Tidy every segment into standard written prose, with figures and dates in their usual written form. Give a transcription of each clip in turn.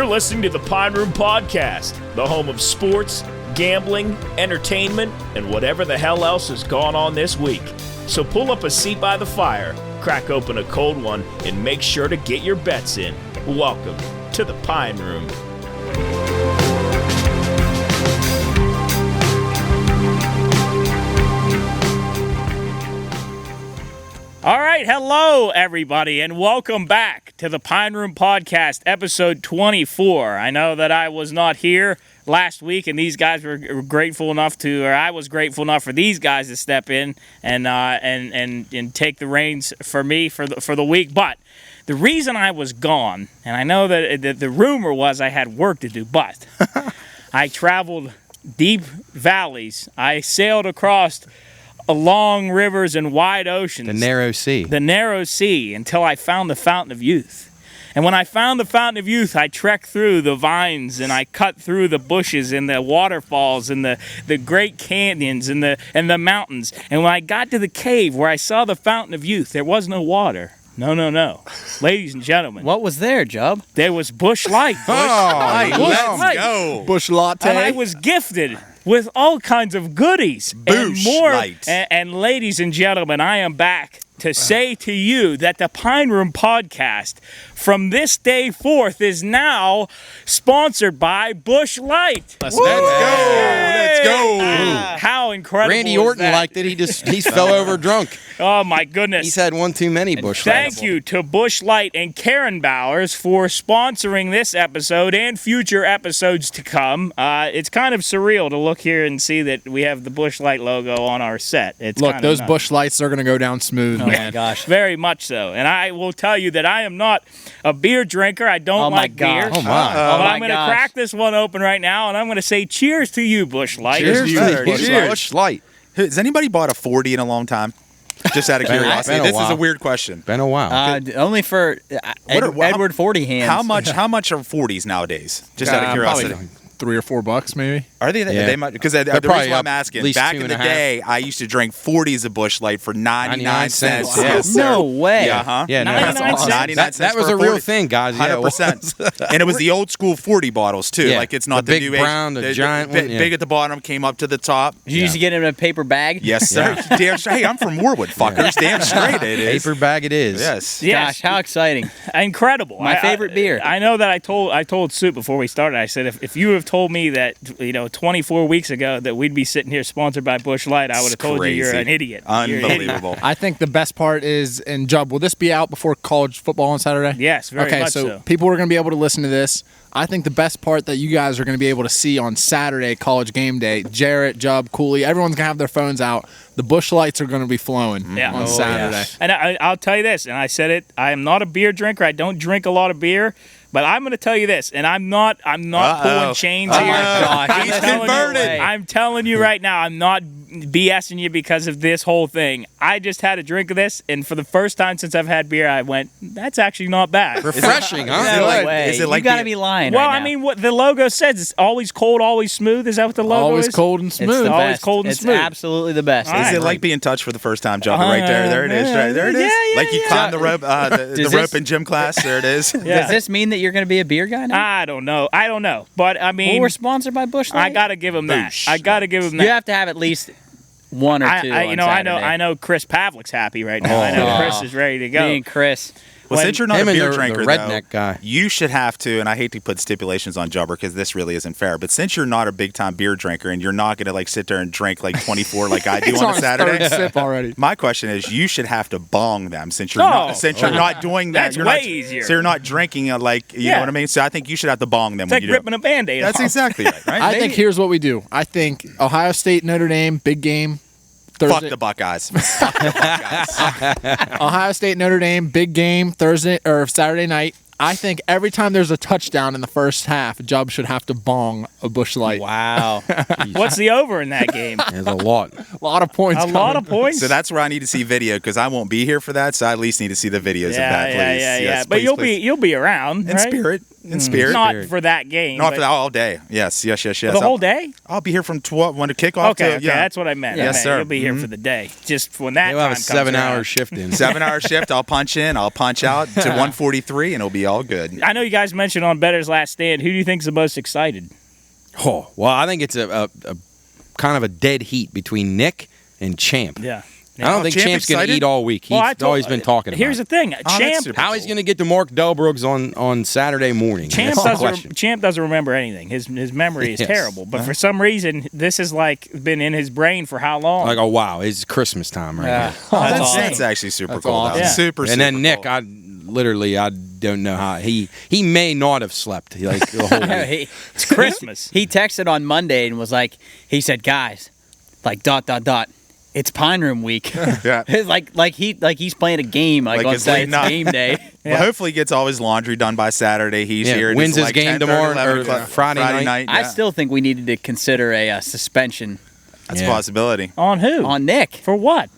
You're listening to the Pine Room Podcast, the home of sports, gambling, entertainment, and whatever the hell else has gone on this week. So pull up a seat by the fire, crack open a cold one, and make sure to get your bets in. Welcome to the Pine Room. All right, hello, everybody, and welcome back to the Pine Room Podcast, episode 24. I know that I was not here last week, and these guys were grateful enough to, or I was grateful enough for these guys to step in and take the reins for me for the week. But the reason I was gone, and I know that the rumor was I had work to do, but I traveled deep valleys. I sailed across along rivers and wide oceans. The narrow sea until I found the Fountain of Youth. And when I found the Fountain of Youth, I trekked through the vines and I cut through the bushes and the waterfalls and the great canyons and the mountains. And when I got to the cave where I saw the Fountain of Youth, there was no water. No. Ladies and gentlemen. What was there, Jub? There was Busch Light. Let's go. Busch Latte. And I was gifted with all kinds of goodies and more. And ladies and gentlemen, I am back to say to you that the Pine Room Podcast from this day forth is now sponsored by Busch Light. Let's go. How incredible Randy is Orton that? liked it. He fell over drunk. Oh my goodness. He's had one too many Busch Lights. Thank you to Busch Light and Karen Bowers for sponsoring this episode and future episodes to come. It's kind of surreal to look here and see that we have the Busch Light logo on our set. Look, those Busch Lights are going to go down smooth, Oh man. my gosh. Very much so. And I will tell you that I am not a beer drinker. I don't like beer. Oh, my. But I'm going to crack this one open right now, and I'm going to say cheers to you, Busch Light. Cheers to you, Busch Light. Has anybody bought a 40 in a long time? Just out of curiosity. Been a This is while. a weird question. Been a while. Only for Edward 40 hands. How much are 40s nowadays? Just out of curiosity. Probably $3 or $4, maybe. Are they? Yeah. They might, because the They're reason probably why I'm up asking, at least back in the 2.5. day, I used to drink 40s of Busch Light for 99 cents. Wow. Yes, sir. No way. Yeah, huh? Yeah, no, 99 that's awesome. 99 cents That was for a real 40. thing, guys. Yeah, it was. 100%. And it was the old school 40 bottles, too. Yeah. Like, it's not The the big new brown, the giant one, yeah. Big at the bottom, came up to the top. Did you used to get it in a paper bag? Yes, sir. Damn straight. Hey, I'm from Warwood, fuckers. Damn straight it is. Paper bag it is. Yes. Yes. Gosh, how exciting. Incredible. My favorite beer. I know that I told Soup before we started, I said, if you have told me that, 24 weeks ago that we'd be sitting here sponsored by Busch Light, I would have told you you're an idiot. Unbelievable. I think the best part is, and Jub, will this be out before college football on Saturday? Yes, very okay, much so. People are going to be able to listen to this. I think the best part that you guys are going to be able to see on Saturday, college game day, Jarrett, Jub, Cooley, everyone's going to have their phones out. The Busch Lights are going to be flowing on Saturday. Yeah. And I'll tell you this, and I said it, I am not a beer drinker. I don't drink a lot of beer. But I'm going to tell you this, and I'm not pulling chains here. gosh. He's converted. I'm telling you right now, I'm not BSing you because of this whole thing. I just had a drink of this, and for the first time since I've had beer, I went, that's actually not bad. Refreshing, huh? No like- way. is it like you got to the- be lying Well, right I now. mean, what the logo says, it's always cold, always smooth. Is that what the logo Always is? cold and it's smooth. the Always best. cold and it's smooth. absolutely the best. All Is right. it like being touched for the first time, Jumper? Right there. There it is. Right there it is. Yeah, like you yeah. climbed the rope, the Does rope this- in gym class. There it is. Yeah. Does this mean that you're going to be a beer guy now? I don't know. But, I mean, Well, we're sponsored by Busch Light. I got to give him that. Boosh. I got to give him that. You have to have at least one or two. on Saturday. I know Chris Pavlik's happy right now. I know Oh. Chris is ready to go. Me and Chris. Well, since you're not a Him and beer the drinker, redneck though, guy. you should have to, and I hate to put stipulations on Jubber because this really isn't fair, but since you're not a big-time beer drinker and you're not going to like sit there and drink like 24 like I do He's on a his Saturday, third sip already. my question is, you should have to bong them since you're Oh. not doing that. That's you're way not, easier. So you're not drinking like you Yeah. know what I mean. So I think you should have to bong them It's when like you do. ripping a Band-Aid That's off. exactly right. Right? I think here's what we do. I think Ohio State, Notre Dame, big game. Thursday. Fuck the Buckeyes. Fuck the Buckeyes. Ohio State, Notre Dame, big game Thursday or Saturday night. I think every time there's a touchdown in the first half, Jubb should have to bong a Busch Light. Wow. What's the over in that game? There's a lot. A lot of points. A lot of points. So that's where I need to see video because I won't be here for that. So I at least need to see the videos of that, please. Yeah. Yes, But please, you'll please. be around, In right? spirit. In spirit. Not for that game. Not but for that all day. Yes. the whole day? I'll be here from 12 when the kickoff. Okay, that's what I meant. Yes, sir. You'll be here for the day. Just when that You'll time have a comes 7-hour around. shift in. 7-hour shift. I'll punch in. I'll punch out to 1:43, and it'll be all good. I know you guys mentioned on Better's Last Stand. Who do you think's the most excited? Oh, well, I think it's a kind of a dead heat between Nick and Champ. Yeah. I don't think Champ Champ's going to excited? eat all week. He's always been talking about Here's the thing. that's Champ super how he's going to get to Mark Delbrooks on Saturday morning. Champ That's the question. doesn't remember anything. His memory is Yes. terrible. But for some reason, this has been in his brain for how long? Like, oh, wow, it's Christmas time right now. That's awesome. That's actually super That's cool. awesome. Though. Yeah. Super. And then super Nick, cool. I don't know how he may not have slept like the whole week. It's Christmas. He texted on Monday and was like, he said, guys, like ... It's Pine Room week. Yeah. It's like he's playing a game like on it's late Saturday night. game day. Well, hopefully he gets all his laundry done by Saturday. He's Yeah, here. and wins it's his like game 10:30, tomorrow 11 or o'clock. Friday night. I yeah. still think we needed to consider a suspension That's Yeah. a possibility. On who? on Nick For what?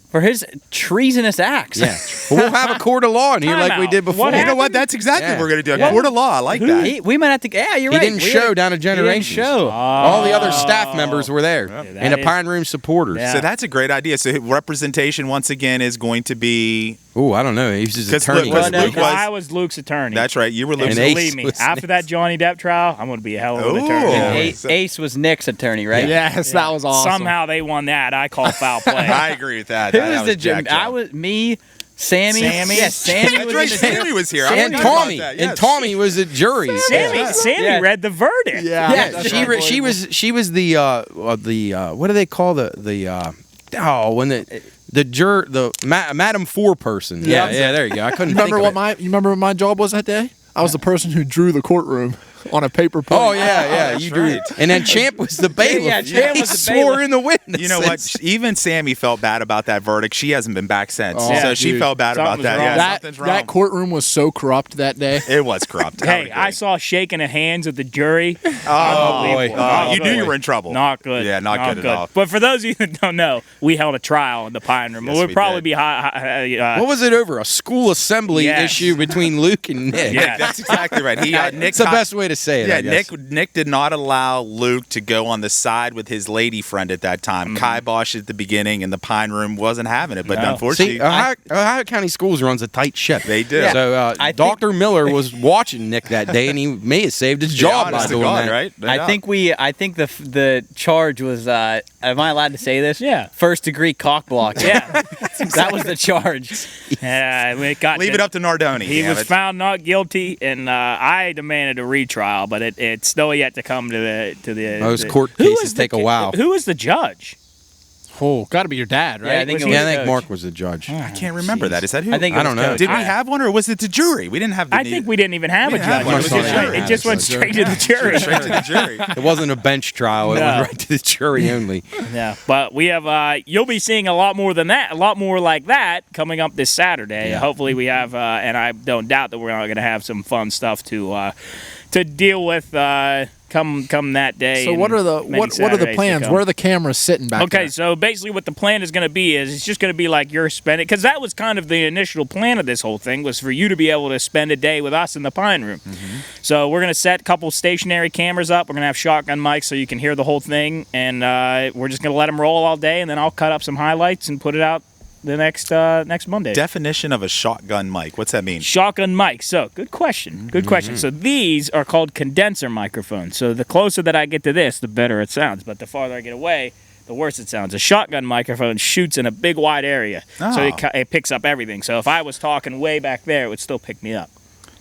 for his treasonous acts. Yeah. Well, we'll have a court of law in here like we Timeout. did before. What You know happened? what? That's exactly Yeah. what we're going to do. A Yeah. court of law. I like that. We might have to. Yeah, you're He right. didn't We show had- down at He didn't Generations. show. All the other staff members were there, and that the is- Pine Room supporters. Yeah. So that's a great idea. So representation once again is going to be. Oh, I don't know. He was his 'Cause attorney. Luke No, was- I was Luke's attorney. That's right. You were And losing. Ace Believe me, was after that Johnny Depp trial, I'm going to be a hell of an Ooh. attorney. Yeah. Ace was Nick's attorney, right? Yes, that was awesome. Somehow they won that. I call foul play. I agree with that. Who That was was the Jack judge? I Job. was me, Sammy. Sammy? Yeah, Sammy That's was right. in the Sammy was here. I and forgot about Tommy. that. And Yes. Tommy was a jury. Sammy Yeah. read the verdict. Yeah, Yeah, that's she unbelievable. was the what do they call the Madam Four person. Yeah, there you go. I couldn't Remember think what of it. you remember what my job was that day? I was the person who drew the courtroom on a paper plate. Oh yeah, that's you drew right. it. And then Champ was the bailiff. Yeah, Champ he was the swore bailiff. in the witnesses. You know what? Even Sammy felt bad about that verdict. She hasn't been back since. Oh, so she dude. felt bad about Something's that. wrong. Yeah, That, something's wrong. that courtroom was so corrupt that day. It was corrupt. Hey, I saw shaking of hands with the jury. Oh, boy. you knew you were in trouble. Not good. Yeah, not good at all. But for those of you that don't know, we held a trial in the Pine Room. Yes, It would we probably did. be What was it over? A school assembly Yes. issue between Luke and Nick. Yeah. That's exactly right. Nick. It's the best way to say it. Yeah, I guess. Nick did not allow Luke to go on the side with his lady friend at that time. Kibosh at the beginning, and the Pine Room wasn't having it. But No. unfortunately, See, Ohio County Schools runs a tight ship. they do. Yeah. So I think- Dr. Miller was watching Nick that day, and he may have saved his job by honest to doing God, that. right? No I doubt. think the charge was. Am I allowed to say this? Yeah. First degree cock block. Yeah. That was the charge. It got Leave it up to Nardoni. He damn was it. found not guilty, and I demanded a retrial, but it's still yet to come to the. Those the- court Who cases was the- take a while. Who was the judge? Oh, got to be your dad, right? Yeah, I think it Yeah, I was think Coach. Mark was the judge. I can't remember that. Is that who? I think it I was don't know. Coach. Did we have one, or was it the jury? We didn't have. The I think we didn't even have We a didn't have judge. one. It, was It was just the right- jury. it just went straight to the jury. straight to the jury. It wasn't a bench trial. It No. went right to the jury only. Yeah, but we have. You'll be seeing a lot more than that, a lot more like that coming up this Saturday. Yeah. Hopefully, we have, and I don't doubt that we're not going to have some fun stuff to deal with come that day. So and what are the many what are the Saturdays to plans? come. Where are the cameras sitting back Okay, there? so basically what the plan is going to be is it's just going to be like you're spending, because that was kind of the initial plan of this whole thing, was for you to be able to spend a day with us in the Pine Room. So we're going to set a couple stationary cameras up. We're going to have shotgun mics so you can hear the whole thing, and we're just going to let them roll all day, and then I'll cut up some highlights and put it out the next Monday. Definition of a shotgun mic. What's that mean? Shotgun mic. So, good question. Good question. So, these are called condenser microphones. So, the closer that I get to this, the better it sounds. But the farther I get away, the worse it sounds. A shotgun microphone shoots in a big, wide area. So, Oh. it picks up everything. So, if I was talking way back there, it would still pick me up.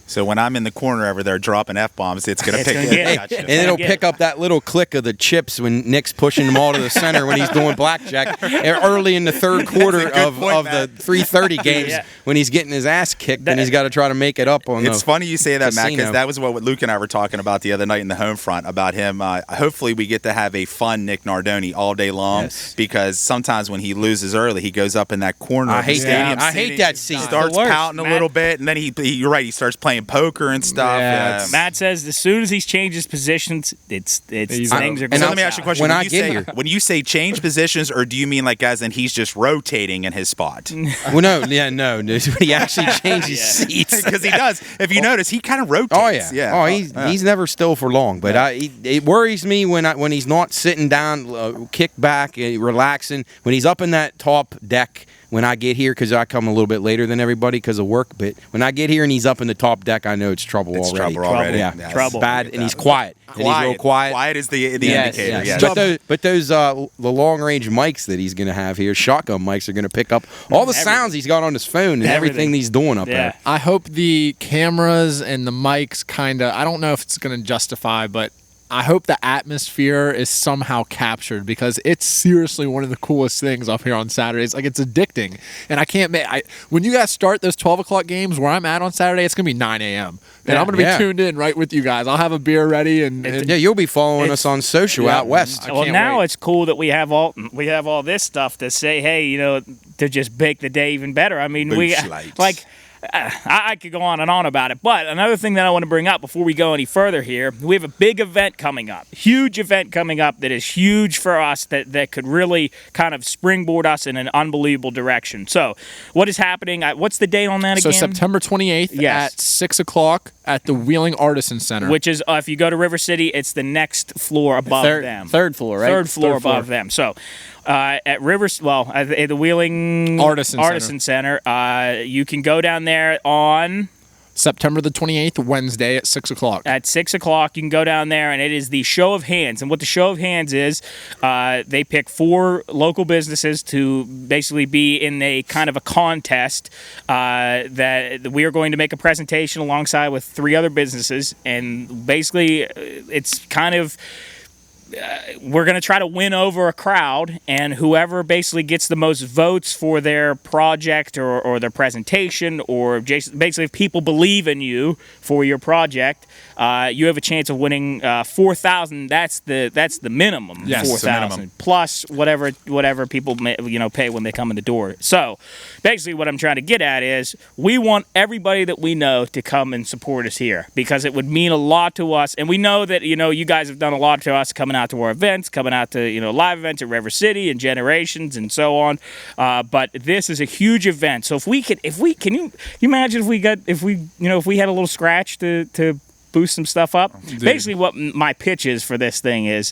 So when I'm in the corner over there dropping F-bombs, it's going to It's pick gonna it. get it. Gotcha. And it'll get pick up that little click of the chips when Nick's pushing them all to the center when he's doing blackjack early in the third quarter good of point, the Matt. 3:30 games Yeah. when he's getting his ass kicked and he's got to try to make it up on It's the funny you say that, Matt, because casino. that was what Luke and I were talking about the other night in the home front about him. Hopefully we get to have a fun Nick Nardoni all day long, Yes. because sometimes when he loses early, he goes up in that corner I of the hate stadium that. I seating, hate that seat. Starts The worst, pouting a Matt. little bit, and then you're right, he starts playing playing poker and stuff. Yeah, Yeah. Matt says as soon as he's changed his positions, it's things are And going So let me ask you a question. When When I you get say, here- when you say change positions, or do you mean like as in he's just rotating in his spot? Well, no. He actually changes seats. Because he does. If you notice, he kind of rotates. Oh yeah. He's never still for long. But it worries me when he's not sitting down, kick back, relaxing. When he's up in that top deck. When I get here, because I come a little bit later than everybody because of work, but when I get here and he's up in the top deck, I know it's trouble It's already. trouble already. Yeah, Yes. Trouble. Bad, and he's quiet. And he's real quiet. Quiet is the Yes, indicator. yes. Yes. But those the long range mics that he's going to have here, shotgun mics, are going to pick up all the sounds he's got on his phone and everything he's doing up Yeah. there. I hope the cameras and the mics kind of, I don't know if it's going to justify, but I hope the atmosphere is somehow captured because it's seriously one of the coolest things up here on Saturdays. Like, it's addicting. And I can't make, when you guys start those 12 o'clock games where I'm at on Saturday, it's going to be 9 a.m. And I'm going to be tuned in right with you guys. I'll have a beer ready. And Yeah, you'll be following us on social out west. I Well, can't now wait. it's cool that we have all this stuff to say, hey, to just make the day even better. I mean, Bushlights. I could go on and on about it, but another thing that I want to bring up before we go any further here, we have a big event coming up, huge event coming up that is huge for us that could really kind of springboard us in an unbelievable direction. So, what is happening? What's the date on that So again? September 28th Yes. at 6 o'clock at the Wheeling Artisan Center. Which is, if you go to River City, it's the next floor above them. Third floor, right? Third floor Third floor. above them. So, at at the Wheeling Artisan Center, you can go down there on September the 28th, Wednesday at 6 o'clock. at 6 o'clock. You can go down there, and it is the show of hands. And what the show of hands is, they pick 4 local businesses to basically be in a kind of a contest that we are going to make a presentation alongside with 3 other businesses. And basically, it's kind of we're going to try to win over a crowd, and whoever basically gets the most votes for their project or their presentation, or basically if people believe in you for your project, you have a chance of winning $4,000. That's the minimum. Yes, it's the minimum. $4,000 plus whatever people pay when they come in the door. So basically, what I'm trying to get at is we want everybody that we know to come and support us here because it would mean a lot to us, and we know that you guys have done a lot to us coming out to our events, coming out to live events at River City and Generations and so on. But this is a huge event. So if we can you imagine if we had a little scratch to boost some stuff up? Basically, what my pitch is for this thing is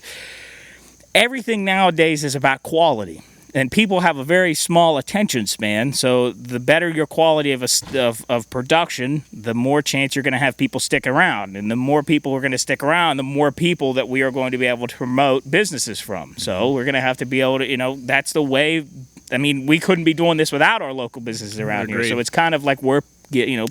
everything nowadays is about quality. And people have a very small attention span, so the better your quality of production, the more chance you're going to have people stick around. And the more people are going to stick around, the more people that we are going to be able to promote businesses from. So we're going to have to be able to, that's the way. I mean, we couldn't be doing this without our local businesses around here. So it's kind of like we're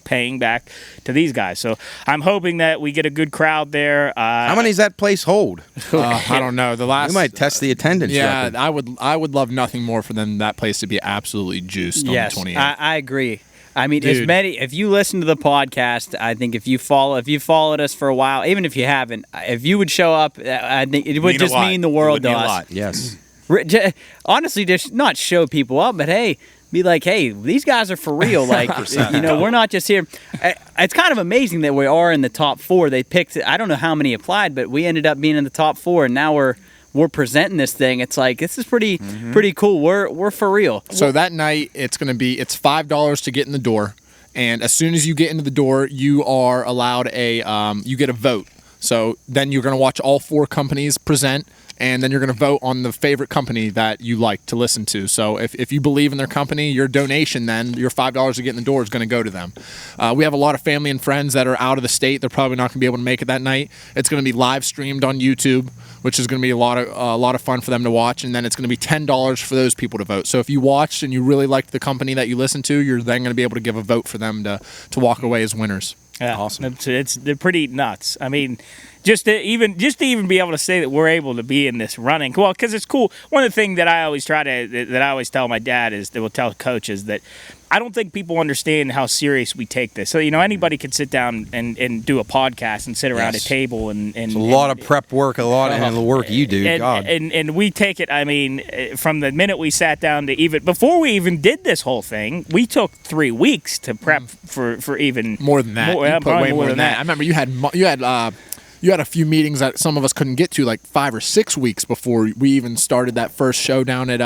paying back to these guys. So I'm hoping that we get a good crowd there. How many does that place hold? I don't know. The last We might test the attendance Yeah, record. I would love nothing more for that place to be absolutely juiced on the 28th. I agree. I mean, Dude. if you listen to the podcast, I think if you followed us for a while, even if you haven't, if you would show up, I think it would just mean the world to us. Yes. Honestly, just not show people up, but hey, be like, hey, these guys are for real. Like, we're not just here. It's kind of amazing that we are in the top 4. They picked, I don't know how many applied, but we ended up being in the top 4, and now we're presenting this thing. It's like, this is pretty cool. We're for real. So that night, it's $5 to get in the door, and as soon as you get into the door, you are allowed you get a vote. So then you're going to watch all 4 companies present, and then you're going to vote on the favorite company that you like to listen to. So if you believe in their company, your donation then, your $5 to get in the door is going to go to them. We have a lot of family and friends that are out of the state. They're probably not going to be able to make it that night. It's going to be live streamed on YouTube, which is going to be a lot of fun for them to watch. And then it's going to be $10 for those people to vote. So if you watched and you really liked the company that you listened to, you're then going to be able to give a vote for them to walk away as winners. Yeah, Awesome. They're pretty nuts. I mean, just to even be able to say that we're able to be in this running. Well, because it's cool. One of the things that I always tell my dad is that we'll tell coaches that I don't think people understand how serious we take this. So, anybody can sit down and do a podcast and sit around a table and it's a lot of prep work, a lot of the work you do. And we take it, from the minute we sat down to even, before we even did this whole thing, we took 3 weeks to prep for even more than that. You put way more than that. I remember you had a few meetings that some of us couldn't get to, like 5 or 6 weeks before we even started that first show down at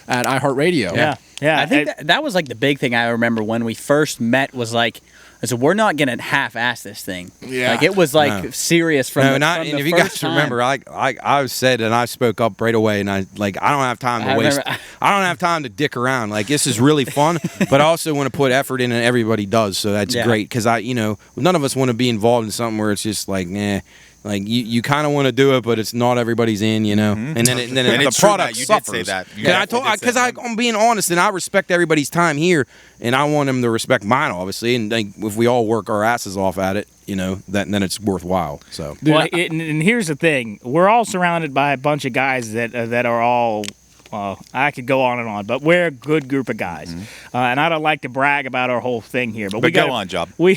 iHeartRadio. Yeah. I think that was like the big thing I remember when we first met was like, I said, we're not going to half-ass this thing. Yeah. Like, it was like serious from the and if you guys remember, I said, and I spoke up right away, and I don't have time to waste. I don't have time to dick around. Like, this is really fun, but I also want to put effort in, and everybody does, so that's great. Because none of us want to be involved in something where it's just like, nah. Like you kind of want to do it, but it's not everybody's in, and then the product suffers. Because I'm being honest, and I respect everybody's time here, and I want them to respect mine, obviously. And if we all work our asses off at it, then it's worthwhile. So, and here's the thing: we're all surrounded by a bunch of guys that are all. Well, I could go on and on, but we're a good group of guys, and I don't like to brag about our whole thing here. But we go on, Job. We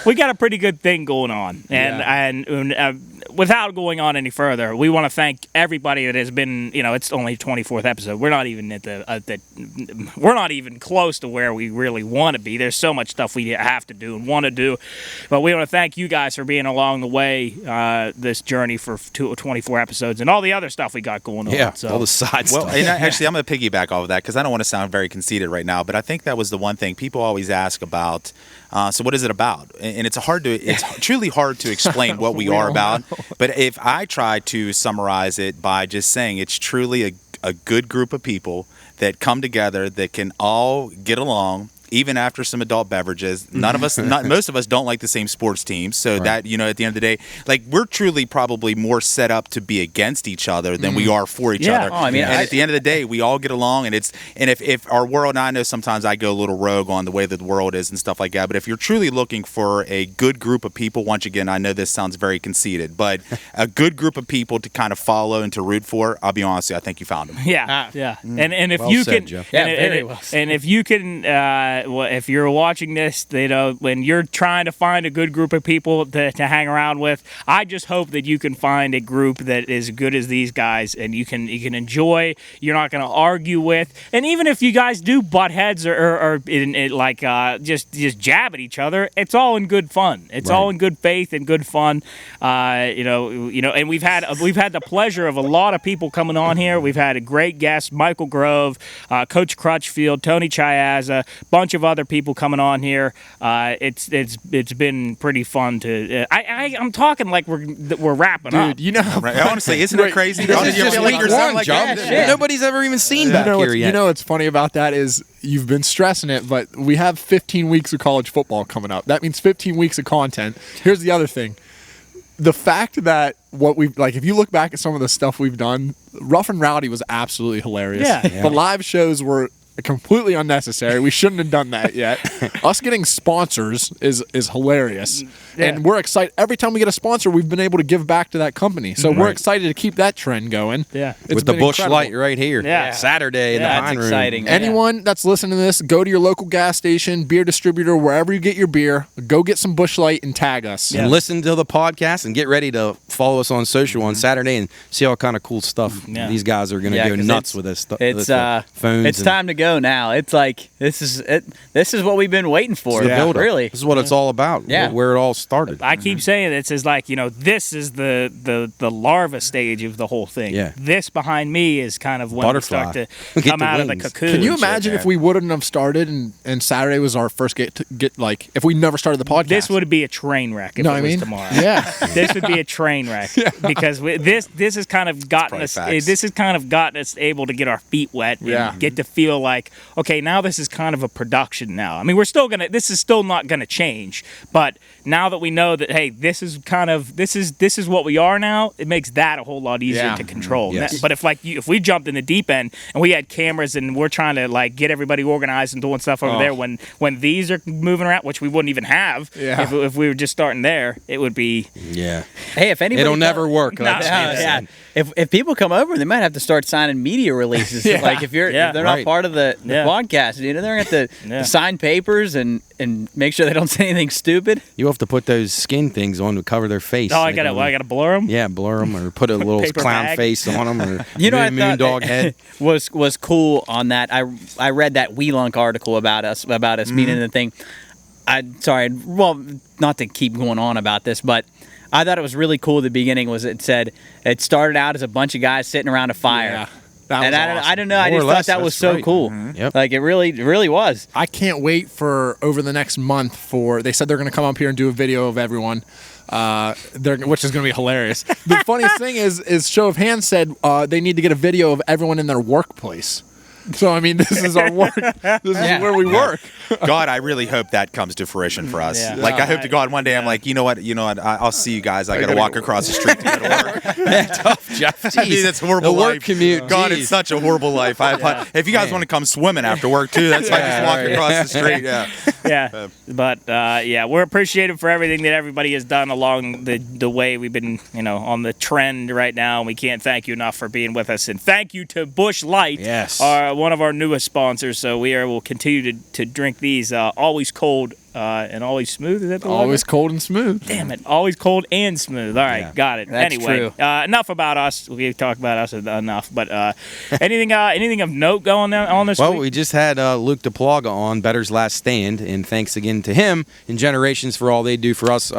got a pretty good thing going on, and without going on any further, we want to thank everybody that has been. It's only 24th episode. We're not even we're not even close to where we really want to be. There's so much stuff we have to do and want to do, but we want to thank you guys for being along the way, this journey for 24 episodes and all the other stuff we got going on. Yeah, so. all the side Well, stuff. and actually, I'm going to piggyback off of that because I don't want to sound very conceited right now, but I think that was the one thing people always ask about. So what is it about? And it's truly hard to explain what we are about. But if I try to summarize it by just saying it's truly a good group of people that come together that can all get along. Even after some adult beverages, most of us don't like the same sports teams. So that, at the end of the day, like we're truly probably more set up to be against each other than we are for each other. Oh, At the end of the day, we all get along, and if our world, and I know sometimes I go a little rogue on the way that the world is and stuff like that, but if you're truly looking for a good group of people, once again, I know this sounds very conceited, but a good group of people to kind of follow and to root for, I'll be honest with you, I think you found them. Yeah. And if Well you said, can, Jeff. and if you can. If you're watching this, when you're trying to find a good group of people to hang around with, I just hope that you can find a group that is as good as these guys, and you can enjoy. You're not going to argue with, and even if you guys do butt heads or just jab at each other, it's all in good fun. It's all in good faith and good fun. And we've had the pleasure of a lot of people coming on here. We've had a great guest, Michael Grove, Coach Crutchfield, Tony Chiazza, bunch of other people coming on here. It's been pretty fun to. I'm talking like we're wrapping up. Dude, Right? Honestly, isn't it crazy? This is just week one, Job. shit. Nobody's ever even seen back here yet. You know what's funny about that is you've been stressing it, but we have 15 weeks of college football coming up. That means 15 weeks of content. Here's the other thing. The fact that if you look back at some of the stuff we've done, Rough and Rowdy was absolutely hilarious. Yeah. The live shows were completely unnecessary. We shouldn't have done that yet. Us getting sponsors is hilarious. Yeah. And we're excited. Every time we get a sponsor, we've been able to give back to that company. So we're excited to keep that trend going. Yeah. It's With the been Bush incredible. Light right here. Yeah. Saturday in the That's Pine Room. exciting. Anyone that's listening to this, go to your local gas station, beer distributor, wherever you get your beer, go get some Bush Light and tag us. And listen to the podcast and get ready to follow us on social on Saturday and see all kind of cool stuff. Yeah. These guys are going to go 'cause nuts with this stuff. It's phones. It's time to go now. It's like this is what we've been waiting for. the build-up. Really. This is what it's all about. Yeah. Where it all started. I keep saying this is like, this is the larva stage of the whole thing. Yeah. This behind me is kind of when Butterfly. we start Get to come the out of the wings. cocoon. Can you and shit. imagine if we wouldn't have started and Saturday was our first if we never started the podcast? This would be a train wreck if know it what I was mean? tomorrow. Yeah. This would be a train wreck because this has kind of gotten probably us. facts. This has kind of gotten us able to get our feet wet and Yeah. get to feel like, okay, now this is kind of a production now. I mean, this is still not gonna change, but now that we know that, hey, this is what we are now, it makes that a whole lot easier to control. Yes. But if we jumped in the deep end and we had cameras and we're trying to like get everybody organized and doing stuff over there when these are moving around, which we wouldn't even have if we were just starting there, it would be Hey, if anybody it'll never work. No, Like yeah. If people come over, they might have to start signing media releases. Like if they're not part of the podcast, they're gonna have to sign papers and make sure they don't say anything stupid. You have to put those skin things on to cover their face. Oh, I gotta blur them. Yeah, blur them or put a little Paper clown bag. face on them or You know, I moon thought dog head. was cool on that. I read that Weelunk article about us being in the thing. Not to keep going on about this, but I thought it was really cool at the beginning. It said it started out as a bunch of guys sitting around a fire. Yeah, that was And awesome. I don't know. I More just or thought less, that was that's so right. cool. Yep. Like it really was. I can't wait for over the next month they said they're going to come up here and do a video of everyone, which is going to be hilarious. The funniest thing is Show of Hands said they need to get a video of everyone in their workplace. So I mean, this is our work. This is where we work. God, I really hope that comes to fruition for us. Yeah. Like, I hope to God one day I'm like, you know what? I'll see you guys. I got to walk across the street to go to work. Tough, Jeff. I mean, that's a horrible The work life. commute. God, geez. it's such a horrible life. If you guys want to come swimming after work too, that's fine. Just walk across the street. Yeah. Yeah, but we're appreciative for everything that everybody has done along the way we've been, on the trend right now. And we can't thank you enough for being with us. And thank you to Busch Light, Yes. one of our newest sponsors. So will continue to drink these always cold and always smooth. Is that the one? Always cold and smooth. Damn it, always cold and smooth. All right, got it. That's anyway, true. Enough about us. We've talked about us enough. But anything of note going on this Well, week? we just had Luke DePlaga on Better's Last Stand, and thanks again to him and Generations for all they do for us.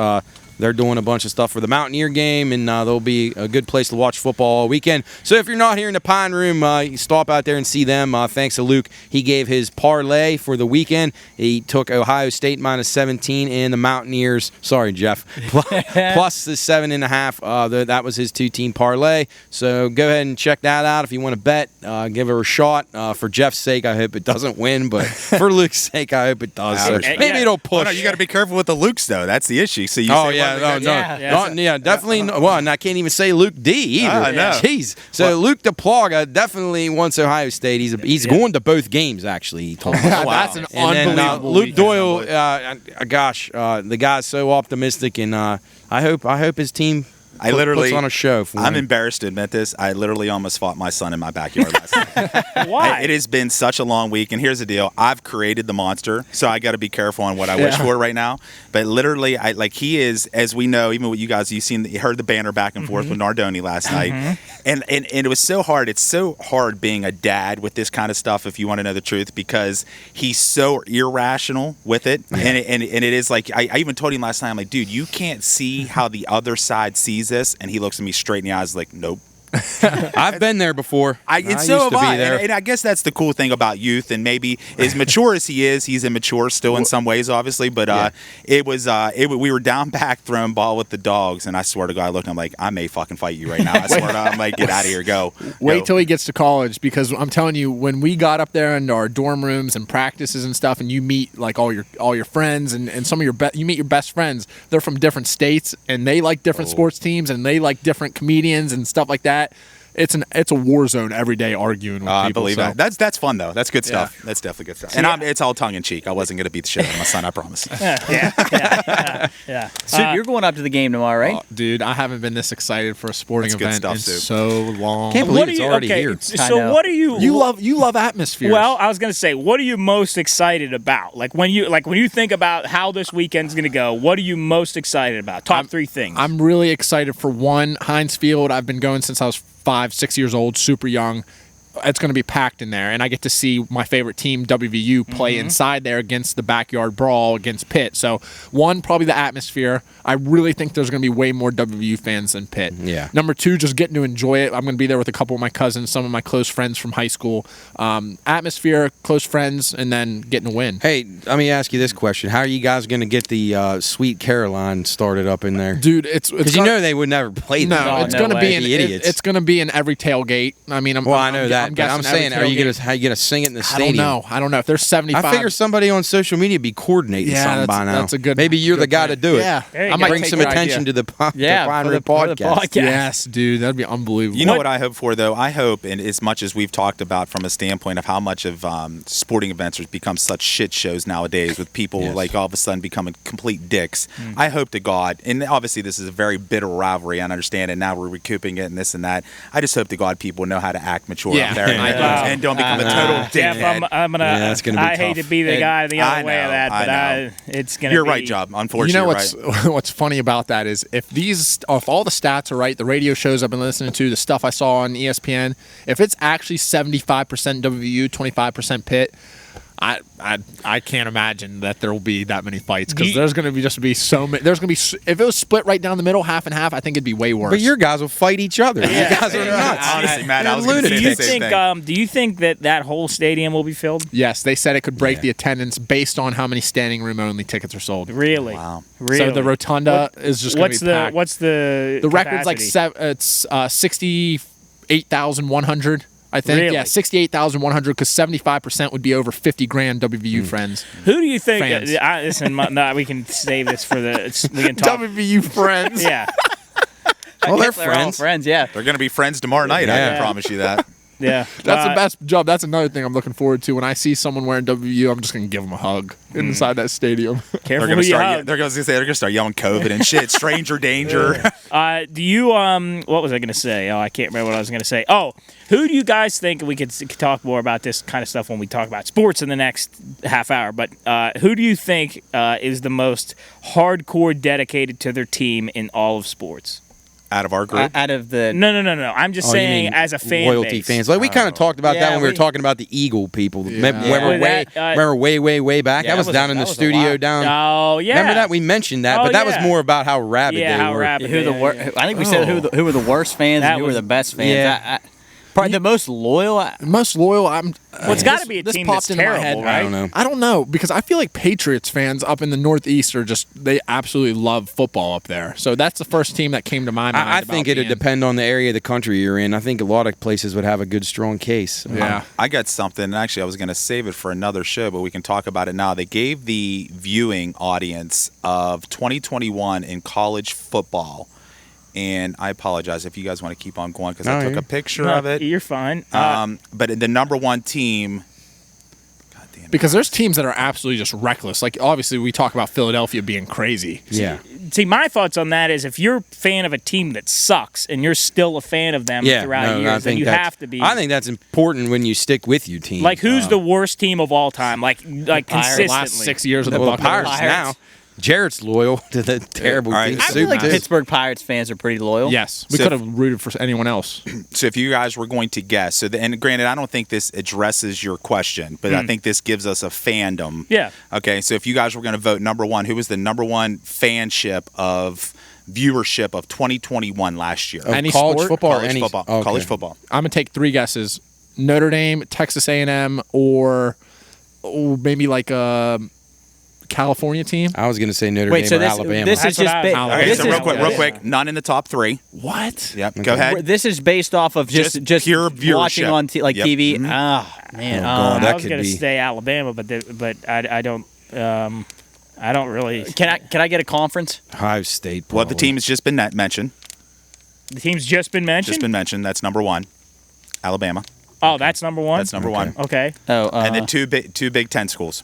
They're doing a bunch of stuff for the Mountaineer game, and they'll be a good place to watch football all weekend. So if you're not here in the Pine Room, you stop out there and see them. Thanks to Luke. He gave his parlay for the weekend. He took Ohio State -17 and the Mountaineers. Sorry, Jeff. Plus the 7.5. That was his two-team parlay. So go ahead and check that out if you want to bet. Give it a shot. For Jeff's sake, I hope it doesn't win, but for Luke's sake, I hope it does. So maybe it'll push. Oh, no, you got to be careful with the Lukes though. That's the issue. So you say definitely. Well, and I can't even say Luke D either. no. Jeez. So Luke DePlaga definitely wants Ohio State. He's going to both games actually. He told me. That's an And then unbelievable. Luke weekend. Doyle. The guy's so optimistic, and I hope his team. I literally puts on a show. For I'm him. embarrassed to admit this. I literally almost fought my son in my backyard last night. Why? It has been such a long week, and here's the deal: I've created the monster, so I got to be careful on what I wish for right now. But literally, he is, as we know, even with you guys, you heard the banner back and forth with Nardoni last night, and it was so hard. It's so hard being a dad with this kind of stuff, if you want to know the truth, because he's so irrational with it, and it is like I even told him last night. I'm like, dude, you can't see how the other side sees this, and he looks at me straight in the eyes like, nope. I've been there before. I used to be there. and I guess that's the cool thing about youth, and maybe as mature as he is, he's immature still in some ways, obviously. But we were down back throwing ball with the dogs, and I swear to God, I looked, I'm like, I may fucking fight you right now. I swear to God, I'm like, get out of here, go. Wait till he gets to college, because I'm telling you, when we got up there in our dorm rooms and practices and stuff, and you meet like all your friends and some of you meet your best friends. They're from different states, and they like different sports teams, and they like different comedians and stuff like that. It's a war zone every day arguing with people. I believe so. that. That's fun though. That's good stuff. That's definitely good stuff. And it's all tongue in cheek. I wasn't gonna beat the shit out of my son. I promise. Yeah. So you're going up to the game tomorrow, right? Oh, dude, I haven't been this excited for a sporting That's good event stuff, in Sue. so long. Can't believe it's already here. I So know. what are you? You love atmosphere. Well, I was gonna say, what are you most excited about? Like when you think about how this weekend's gonna go, what are you most excited about? Top three things. I'm really excited for one, Heinz Field. I've been going since I was 5-6 years old, super young. It's going to be packed in there, and I get to see my favorite team, WVU, play inside there against the backyard brawl against Pitt. So, one, probably the atmosphere. I really think there's going to be way more WVU fans than Pitt. Yeah. Number two, just getting to enjoy it. I'm going to be there with a couple of my cousins, some of my close friends from high school. Atmosphere, close friends, and then getting to win. Hey, let me ask you this question: how are you guys going to get the Sweet Caroline started up in there? Dude, it's Because you know they would never play that. no, it's no going to way. be in The idiots. it's going to be in every tailgate. I mean, Well, I know that. that. I'm But I'm guessing saying, every how you gonna sing it in the I stadium? don't know if there's 75. I figure somebody on social media be coordinating Yeah, something that's- by now. that's a good- Maybe you're the good guy plan. to do it. Yeah, There you I go. might Bring take some your attention idea. to the Yeah, Fine for Room the podcast. podcast. Yes, dude, that'd be unbelievable. You know what I hope for, though? I hope, and as much as we've talked about from a standpoint of how much of sporting events have become such shit shows nowadays with people Yes. like all of a sudden becoming complete dicks, I hope to God, and obviously this is a very bitter rivalry, I understand it, now we're recouping it and this and that. I just hope to God people know how to act mature Yeah. out there and don't become a total Jeff, dickhead. I'm gonna. Yeah, that's gonna be I hate tough. to be the guy the I other way of know, that, I but know. it's gonna. You're be, right, Job. You Unfortunately, know you're right. what's funny about that is if all the stats are right, the radio shows I've been listening to, the stuff I saw on ESPN, if it's actually 75% WVU, 25% Pitt, I can't imagine that there will be that many fights because there's going to be so many. There's going to be if it was split right down the middle, half and half, I think it'd be way worse. But your guys will fight each other. You guys are nuts. Honestly, Matt, I You're was going to say Do the you same think? thing. Do you think that whole stadium will be filled? Yes, they said it could break Yeah. the attendance based on how many standing room only tickets are sold. Really? Wow. Really? So the rotunda is just going to be packed. What's the record's like capacity? 68,100. I think Really? yeah, 68,100 because 75% would be over 50 grand WVU friends. Who do you think? Fans. Listen, no, we can save this for the. We can talk. WVU friends. Yeah, Well, they're They're all friends. friends, yeah. They're going to be friends tomorrow night. I Yeah. can promise you that. yeah. That's the best job. That's another thing I'm looking forward to. When I see someone wearing WVU, I'm just going to give them a hug inside that stadium. Careful They're who going to you start. hug. They're going to start yelling COVID and shit. Stranger danger. Do you what was I going to say? Oh, I can't remember what I was going to say. Oh, who do you guys think we could talk more about this kind of stuff when we talk about sports in the next half hour? But who do you think is the most hardcore dedicated to their team in all of sports? Out of our group. Out of the No. I'm just Oh, you saying mean as a fan loyalty base. fans. Like we kind of talked about that Yeah, when we were we- talking about the Eagle people. Yeah. Remember, Yeah. way back. Yeah, that was down in the that was a studio while. down. Oh yeah. Remember that we mentioned that, Oh, but that yeah. was more about how rabid Yeah, they how were. rabid. who the Yeah, wor- yeah. I think we said who were the worst fans That and who were was- the best fans. Yeah. Probably the most loyal. Most loyal. Well, it's got to be a this team popped that's into my terrible, head. right? I don't know. I don't know because I feel like Patriots fans up in the Northeast are they absolutely love football up there. So that's the first team that came to my mind. I think it'd depend on the area of the country you're in. I think a lot of places would have a good, strong case. Yeah. I got something. And actually, I was going to save it for another show, but we can talk about it now. They gave the viewing audience of 2021 in college football. And I apologize if you guys want to keep on going because I No, took you're- a picture No, of it. You're fine. But the number one team. God damn it. because there's teams that are absolutely just reckless. Like obviously we talk about Philadelphia being crazy. Yeah. See, my thoughts on that is if you're a fan of a team that sucks and you're still a fan of them Yeah. throughout no, I years, then think you that's- have to be. I think that's important when you stick with your team. like, who's the worst team of all time? Like consistently. The last 6 years of the well, the Buccaneers. Pirates now. Jarrett's loyal to the terrible All right. team. I I feel like Soup, too. Pittsburgh Pirates fans are pretty loyal. Yes, we So- could have rooted for anyone else. So if you guys were going to guess, and granted, I don't think this addresses your question, but I think this gives us a fandom. Yeah. Okay, so if you guys were going to vote number one, who was the number one viewership of 2021 last year? Of Any college sport? football or College any football. okay. College football. I'm gonna take 3 guesses: Notre Dame, Texas A&M, or maybe like a California team. I was going to say Notre Wait, Dame so or this- Alabama. this That's is just what I was- ba- Okay, this so is real quick, none in the top 3. What? Yep, go ahead. This is based off of just pure watching viewership. on Yep. TV. Mhm. Ah, man. Oh, God, I that was could going to be- say Alabama, but I don't. I don't really. Can I get a conference? Ohio State. Well, the probably. team has just been mentioned. The team's just been mentioned. Just been mentioned. That's number 1. Alabama. Oh, that's number one. That's number 1. Okay. Oh, And then two Big Ten schools.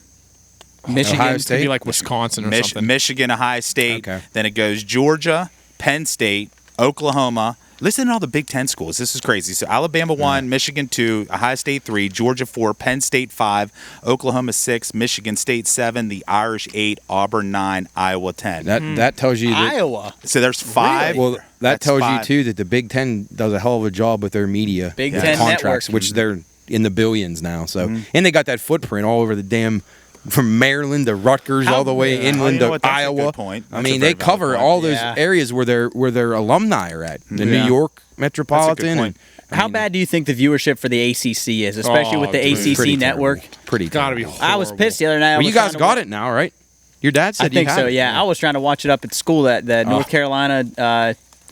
Michigan. Ohio Could State? be like Wisconsin or something. Michigan, Ohio State. Okay. Then it goes Georgia, Penn State, Oklahoma. Listen to all the Big Ten schools. This is crazy. So Alabama 1, Michigan 2, Ohio State 3, Georgia 4, Penn State 5, Oklahoma 6, Michigan State 7, the Irish 8, Auburn 9, Iowa 10. That tells you that. Iowa. So there's 5. Well, that That's tells 5. you too that the Big Ten does a hell of a job with their media Big and Ten contracts, Network. which they're in the billions now. So, and they got that footprint all over the damn, from Maryland to Rutgers, all the way inland you know to what? That's a Iowa. good point. I That's mean, a they very valid cover point. all those Yeah. areas where their alumni are at. The Yeah. New York metropolitan. point. And, How bad do you think the viewership for the ACC is, especially with the dude, ACC pretty network? terrible. Pretty Gotta be. terrible. I was pissed the other night. I Well, was you guys trying to got wa- it now, right? Your dad said I think you had so. it. Yeah, I was trying to watch it up at school. That North Carolina,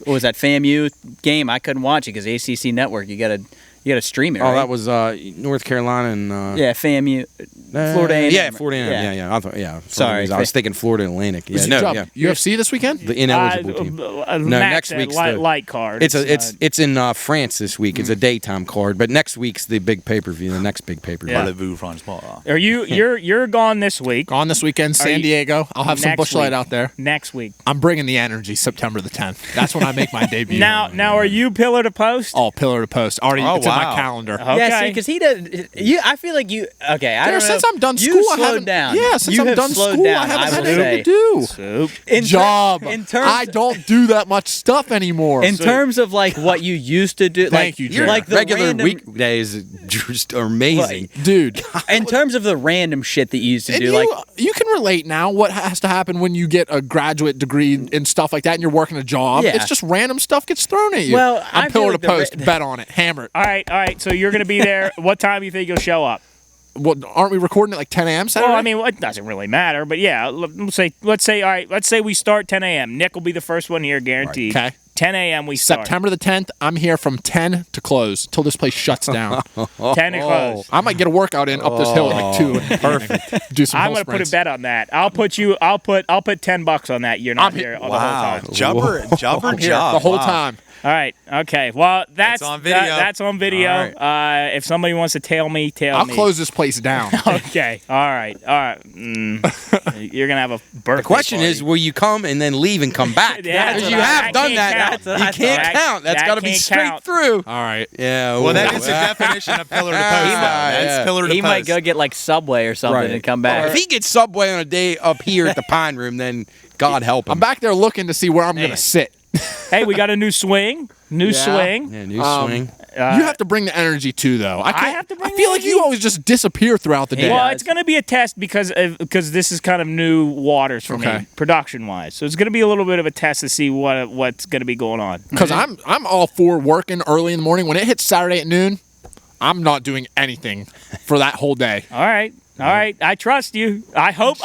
what was that FAMU game? I couldn't watch it because ACC network. You You got to stream it, Oh, right? that was North Carolina and yeah, FAMU, Florida A&M. Yeah, Florida A&M. Yeah. I thought, yeah. Sorry. I was thinking Florida Atlantic. Yeah, Good job. UFC this weekend? The ineligible team. No, next week's light card. It's in France this week. It's a daytime card, but next week's the big pay-per-view. The next big pay-per-view. Yeah. Are you're gone this week? Gone this weekend, San Diego. I'll have some Next Busch Light week. out there. Next week. I'm bringing the energy September the 10th. That's when I make my debut. Now, are you pillar to post? All pillar to post. Already, Oh, it's in my wow. calendar. Okay. Yeah, see, because he does. I feel like you. Okay, I don't know. Since I'm done You school, I slowed haven't. down. Yeah, since You I'm have done slowed school, down, I haven't I had will anything say. to do. Soup. Job. in terms, I don't do that much stuff anymore. In terms of like what you used to do, Thank you, Jared. like the regular random, weekdays just are amazing. Dude, in terms of the random shit that you used to and do, like you can relate now what has to happen when you get a graduate degree and stuff like that and you're working a job. Yeah. It's just random stuff gets thrown at you. Well, I I'm feel pillar like to the post. Bet on it. Hammer it. All right. So you're going to be there. What time do you think you'll show up? Well, aren't we recording at like 10 a.m. Saturday? Well, I mean, it doesn't really matter, but yeah, let's say, all right, let's say we start 10 a.m. Nick will be the first one here, guaranteed. Okay. 10 a.m. we start. September the 10th, I'm here from 10 to close till this place shuts down. 10 to close. I might get a workout in up this hill at like 2. Perfect. Do some I'm hill going to put a sprints. bet on that. I'll put $10 on that. You're not here the whole time. Jumper I'm here job. the whole Wow. time. All right. Okay. Well, that's on video. That's on video. All If somebody wants to tail me, I'll me. close this place down. Okay. All right. You're gonna have a birthday. The question party. is, will you come and then leave and come back? Yeah, Because that's you what have done can't that. count. You can't count. That's that got to be can't straight count. through. All right. Yeah. Well, that is the definition of pillar to post. That's yeah. pillar to he post. might go get like Subway or something Right. and come back. If he gets Subway on a day up here at the Pine Room, then God help him. I'm back there looking to see where I'm going to sit. Hey, we got a new swing. Swing. Yeah, new swing. You have to bring the energy too, though. I can't. have to bring I feel the like you energy? always just disappear throughout the day. Well, it's going to be a test because this is kind of new waters for Okay. me, production-wise. So it's going to be a little bit of a test to see what's going to be going on. Because I'm all for working early in the morning. When it hits Saturday at noon, I'm not doing anything for that whole day. All right. I trust you. I hope.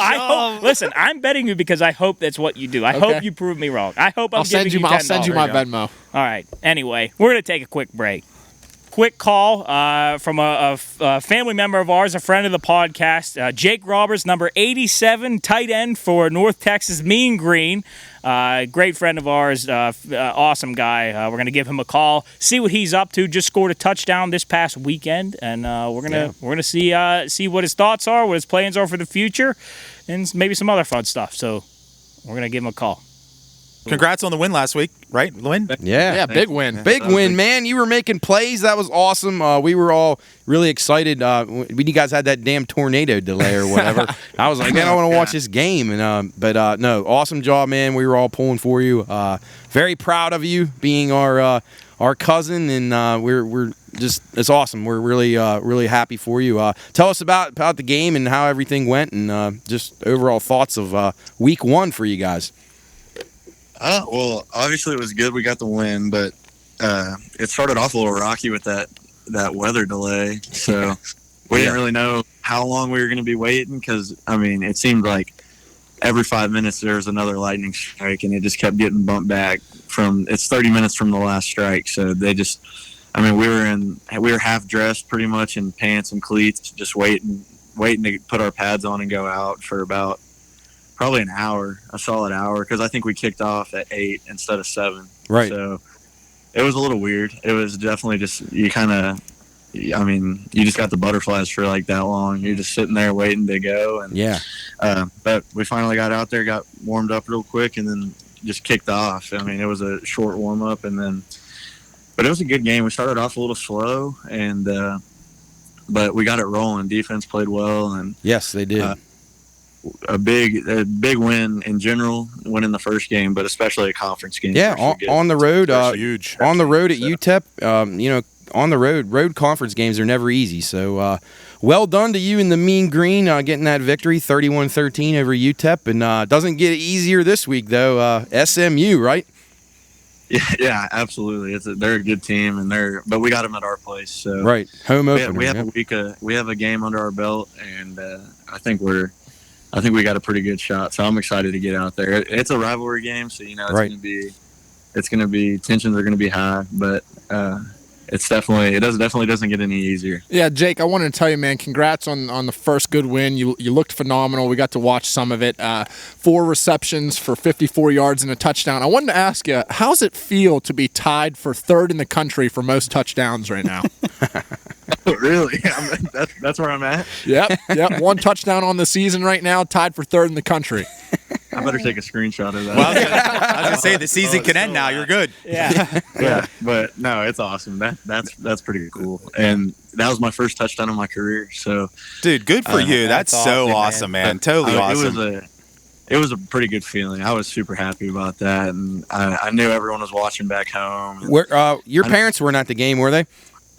Listen, I'm betting you because I hope that's what you do. I Okay. hope you prove me wrong. I hope I'm I'll send giving you. you $10. I'll send you my Venmo. All right. Anyway, we're going to take a quick break. Quick call from a family member of ours, a friend of the podcast, Jake Roberts, number 87, tight end for North Texas Mean Green. Great friend of ours, awesome guy. We're gonna give him a call, see what he's up to. Just scored a touchdown this past weekend, and we're gonna see what his thoughts are, what his plans are for the future, and maybe some other fun stuff. So we're gonna give him a call. Congrats on the win last week, right? The win? Yeah, big win. Big win, man. You were making plays. That was awesome. We were all really excited. When you guys had that damn tornado delay or whatever. I was like, man, I want to watch this game. And but no, awesome job, man. We were all pulling for you. Very proud of you being our cousin, and we're just, it's awesome. We're really happy for you. Tell us about the game and how everything went, and just overall thoughts of week 1 for you guys. Well, obviously it was good. We got the win, but it started off a little rocky with that weather delay. So we didn't really know how long we were going to be waiting because, I mean, it seemed like every 5 minutes there was another lightning strike, and it just kept getting bumped back it's 30 minutes from the last strike. So they just, I mean, we were half dressed pretty much in pants and cleats, just waiting to put our pads on and go out for about probably a solid hour, because I think we kicked off at 8 instead of 7. Right. So it was a little weird. It was definitely just, you just got the butterflies for like that long. You're just sitting there waiting to go. And Yeah. but we finally got out there, got warmed up real quick, and then just kicked off. I mean, it was a short warm up, but it was a good game. We started off a little slow, and but we got it rolling. Defense played well, and Yes, they did. a big win in general, winning the first game, but especially a conference game. Yeah, on the road, huge. on the road at UTEP. On the road conference games are never easy. So, well done to you in the Mean Green, getting that victory, 31-13 over UTEP, and doesn't get easier this week though. SMU, right? Yeah, absolutely. They're a good team, but we got them at our place. So Right, home opener. we have we have a game under our belt, and I think we got a pretty good shot. So I'm excited to get out there. It's a rivalry game, so it's Right. going to be tensions are going to be high, but definitely doesn't get any easier. Yeah, Jake, I wanted to tell you, man, congrats on the first good win. You looked phenomenal. We got to watch some of it. 4 receptions for 54 yards and a touchdown. I wanted to ask you, how's it feel to be tied for 3rd in the country for most touchdowns right now? Really? That's where I'm at? Yep. 1 touchdown on the season right now, tied for 3rd in the country. I better take a screenshot of that. Well, I was gonna say the season can end now. You're good. Yeah. Yeah, but no, it's awesome. That's pretty cool. And that was my first touchdown of my career. So, Dude, good for you. That's so awesome, man. Totally awesome. It was a pretty good feeling. I was super happy about that, and I knew everyone was watching back home. Where your parents weren't at the game, were they?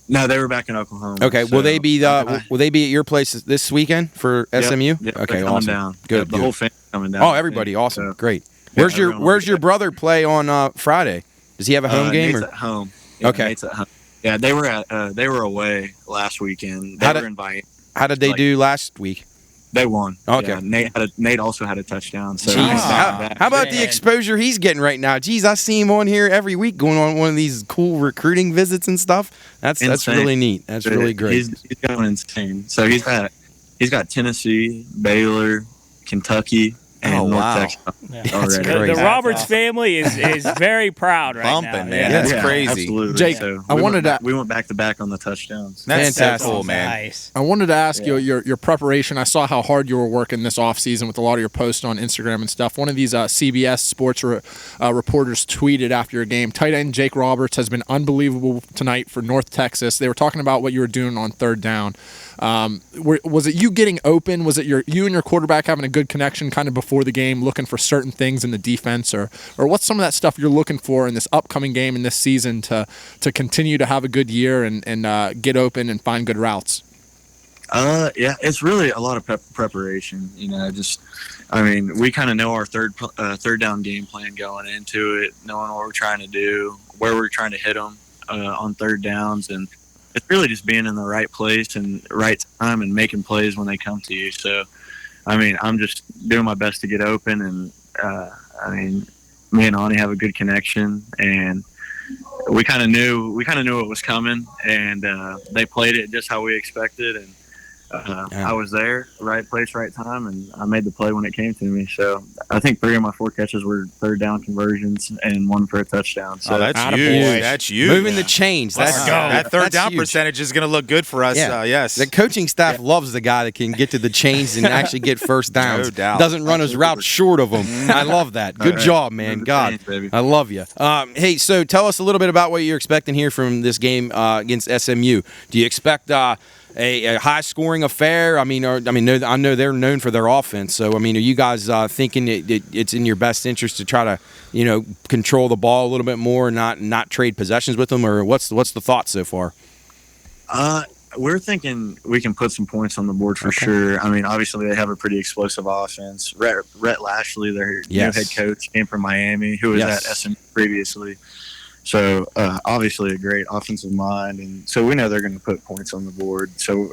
No, they were back in Oklahoma. Okay, so will they be at your place this weekend for SMU? Yep, okay, they're awesome. down. Good, Yep, the whole family coming down. Oh, everybody, awesome, great. Where's your brother play on Friday? Does he have a home game? Nate's or? at home. Yeah, Okay. Nate's at home. Yeah, they were away last weekend. They were invited. How did they do last week? They won. Okay. Yeah, Nate also had a touchdown. So Jeez, he's how about the exposure he's getting right now? Jeez, I see him on here every week going on one of these cool recruiting visits and stuff. That's really neat. That's really great. He's going insane. So he's got Tennessee, Baylor, Kentucky, and North Texas. Yeah. Already. The Roberts family is very proud right Bumping, now. man. That's crazy. Absolutely. Jake, So we went back to back on the touchdowns. That's Fantastic. so cool, man. Nice. I wanted to ask you your preparation. I saw how hard you were working this offseason with a lot of your posts on Instagram and stuff. One of these CBS sports reporters tweeted after your game, tight end Jake Roberts has been unbelievable tonight for North Texas. They were talking about what you were doing on 3rd down. Was it you getting open? Was it you and your quarterback having a good connection kind of before the game, looking for certain things in the defense, or what's some of that stuff you're looking for in this upcoming game in this season to continue to have a good year and get open and find good routes? Yeah, it's really a lot of preparation. We kind of know our third down game plan going into it, knowing what we're trying to do, where we're trying to hit them on 3rd downs, and it's really just being in the right place and right time and making plays when they come to you. So, I'm just doing my best to get open, and me and Ani have a good connection, and we kind of knew what was coming, and they played it just how we expected, and I was there, right place, right time, and I made the play when it came to me. So I think 3 of my 4 catches were 3rd down conversions and 1 for a touchdown. So that's huge. That's huge. Moving the chains. That 3rd down huge. percentage is going to look good for us. Yeah. Yes. The coaching staff loves the guy that can get to the chains and actually get first downs. No doubt. Doesn't run his route short of them. I love that. Good job, man. God, baby. I love you. Hey, so tell us a little bit about what you're expecting here from this game against SMU. Do you expect a high-scoring affair? I know they're known for their offense. So, are you guys thinking it's in your best interest to try to, control the ball a little bit more and not trade possessions with them, or what's the thought so far? We're thinking we can put some points on the board for sure. Obviously they have a pretty explosive offense. Rhett Lashley, their new head coach, came from Miami, who was at SMU previously. So obviously a great offensive mind, and so we know they're going to put points on the board. So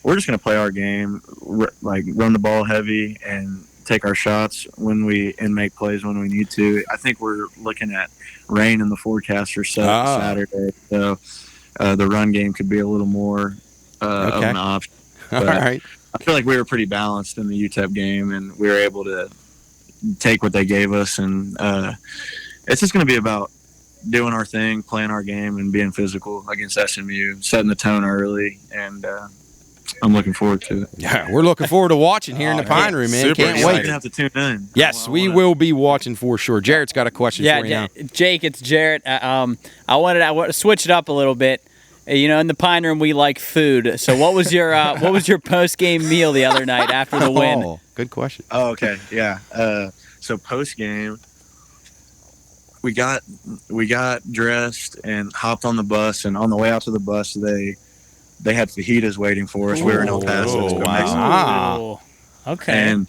we're just going to play our game, run the ball heavy and take our shots and make plays when we need to. I think we're looking at rain in the forecast for Saturday, so the run game could be a little more of an option. All right. I feel like we were pretty balanced in the UTEP game, and we were able to take what they gave us, and it's just going to be about doing our thing, playing our game, and being physical against SMU, setting the tone early, and I'm looking forward to it. Yeah, we're looking forward to watting here in the Pine Room, man. Super Can't You're wait. going to have to tune in. Yes, we will be watching for sure. Jarrett's got a question for you now. Jake, it's Jarrett. I wanted to switch it up a little bit. In the Pine Room, we like food. So, what was your post game meal the other night after the win? Oh, good question. Oh, okay, yeah. So post game, we got dressed and hopped on the bus, and on the way out to the bus, they had fajitas waiting for us. We were in El Paso. So Wow. Okay. And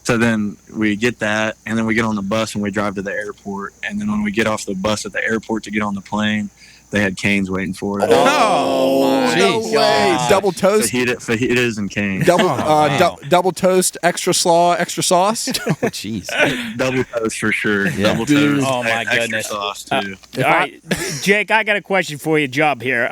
so then we get that, and then we get on the bus and we drive to the airport. And then when we get off the bus at the airport to get on the plane, they had canes waiting for us. Oh, no Jeez. way! Double toast, Fajitas and cane. double toast, extra slaw, extra sauce. Oh, jeez. Double toast for sure. Yeah. Double Dude. toast. Oh, my extra goodness. sauce too. All right, Jake, I got a question for you, Jub here.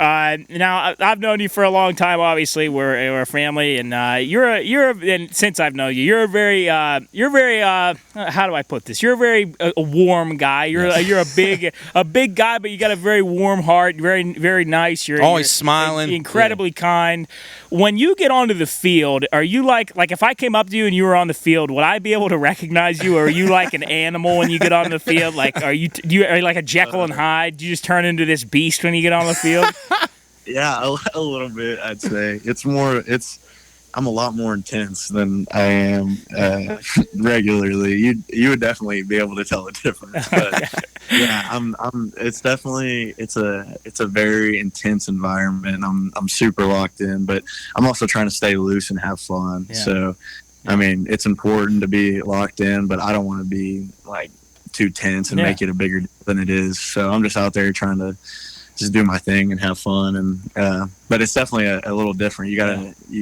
Now I've known you for a long time. Obviously, we're a family, and and since I've known you, you're a very how do I put this? You're a very a warm guy. You're a big guy, but you got a very warm heart. Very nice. You're Always smiling. incredibly kind. When you get onto the field, are you like if I came up to you and you were on the field, would I be able to recognize you? Or are you like an animal when you get on the field? Like, are you like a Jekyll and Hyde? Do you just turn into this beast when you get on the field? Yeah, a little bit. I'd say I'm a lot more intense than I am regularly. You would definitely be able to tell the difference. But yeah, it's a very intense environment. I'm super locked in, but I'm also trying to stay loose and have fun. Yeah. So, I mean, it's important to be locked in, but I don't want to be like too tense and make it a bigger deal than it is. So I'm just out there trying to just do my thing and have fun, and but it's definitely a little different. You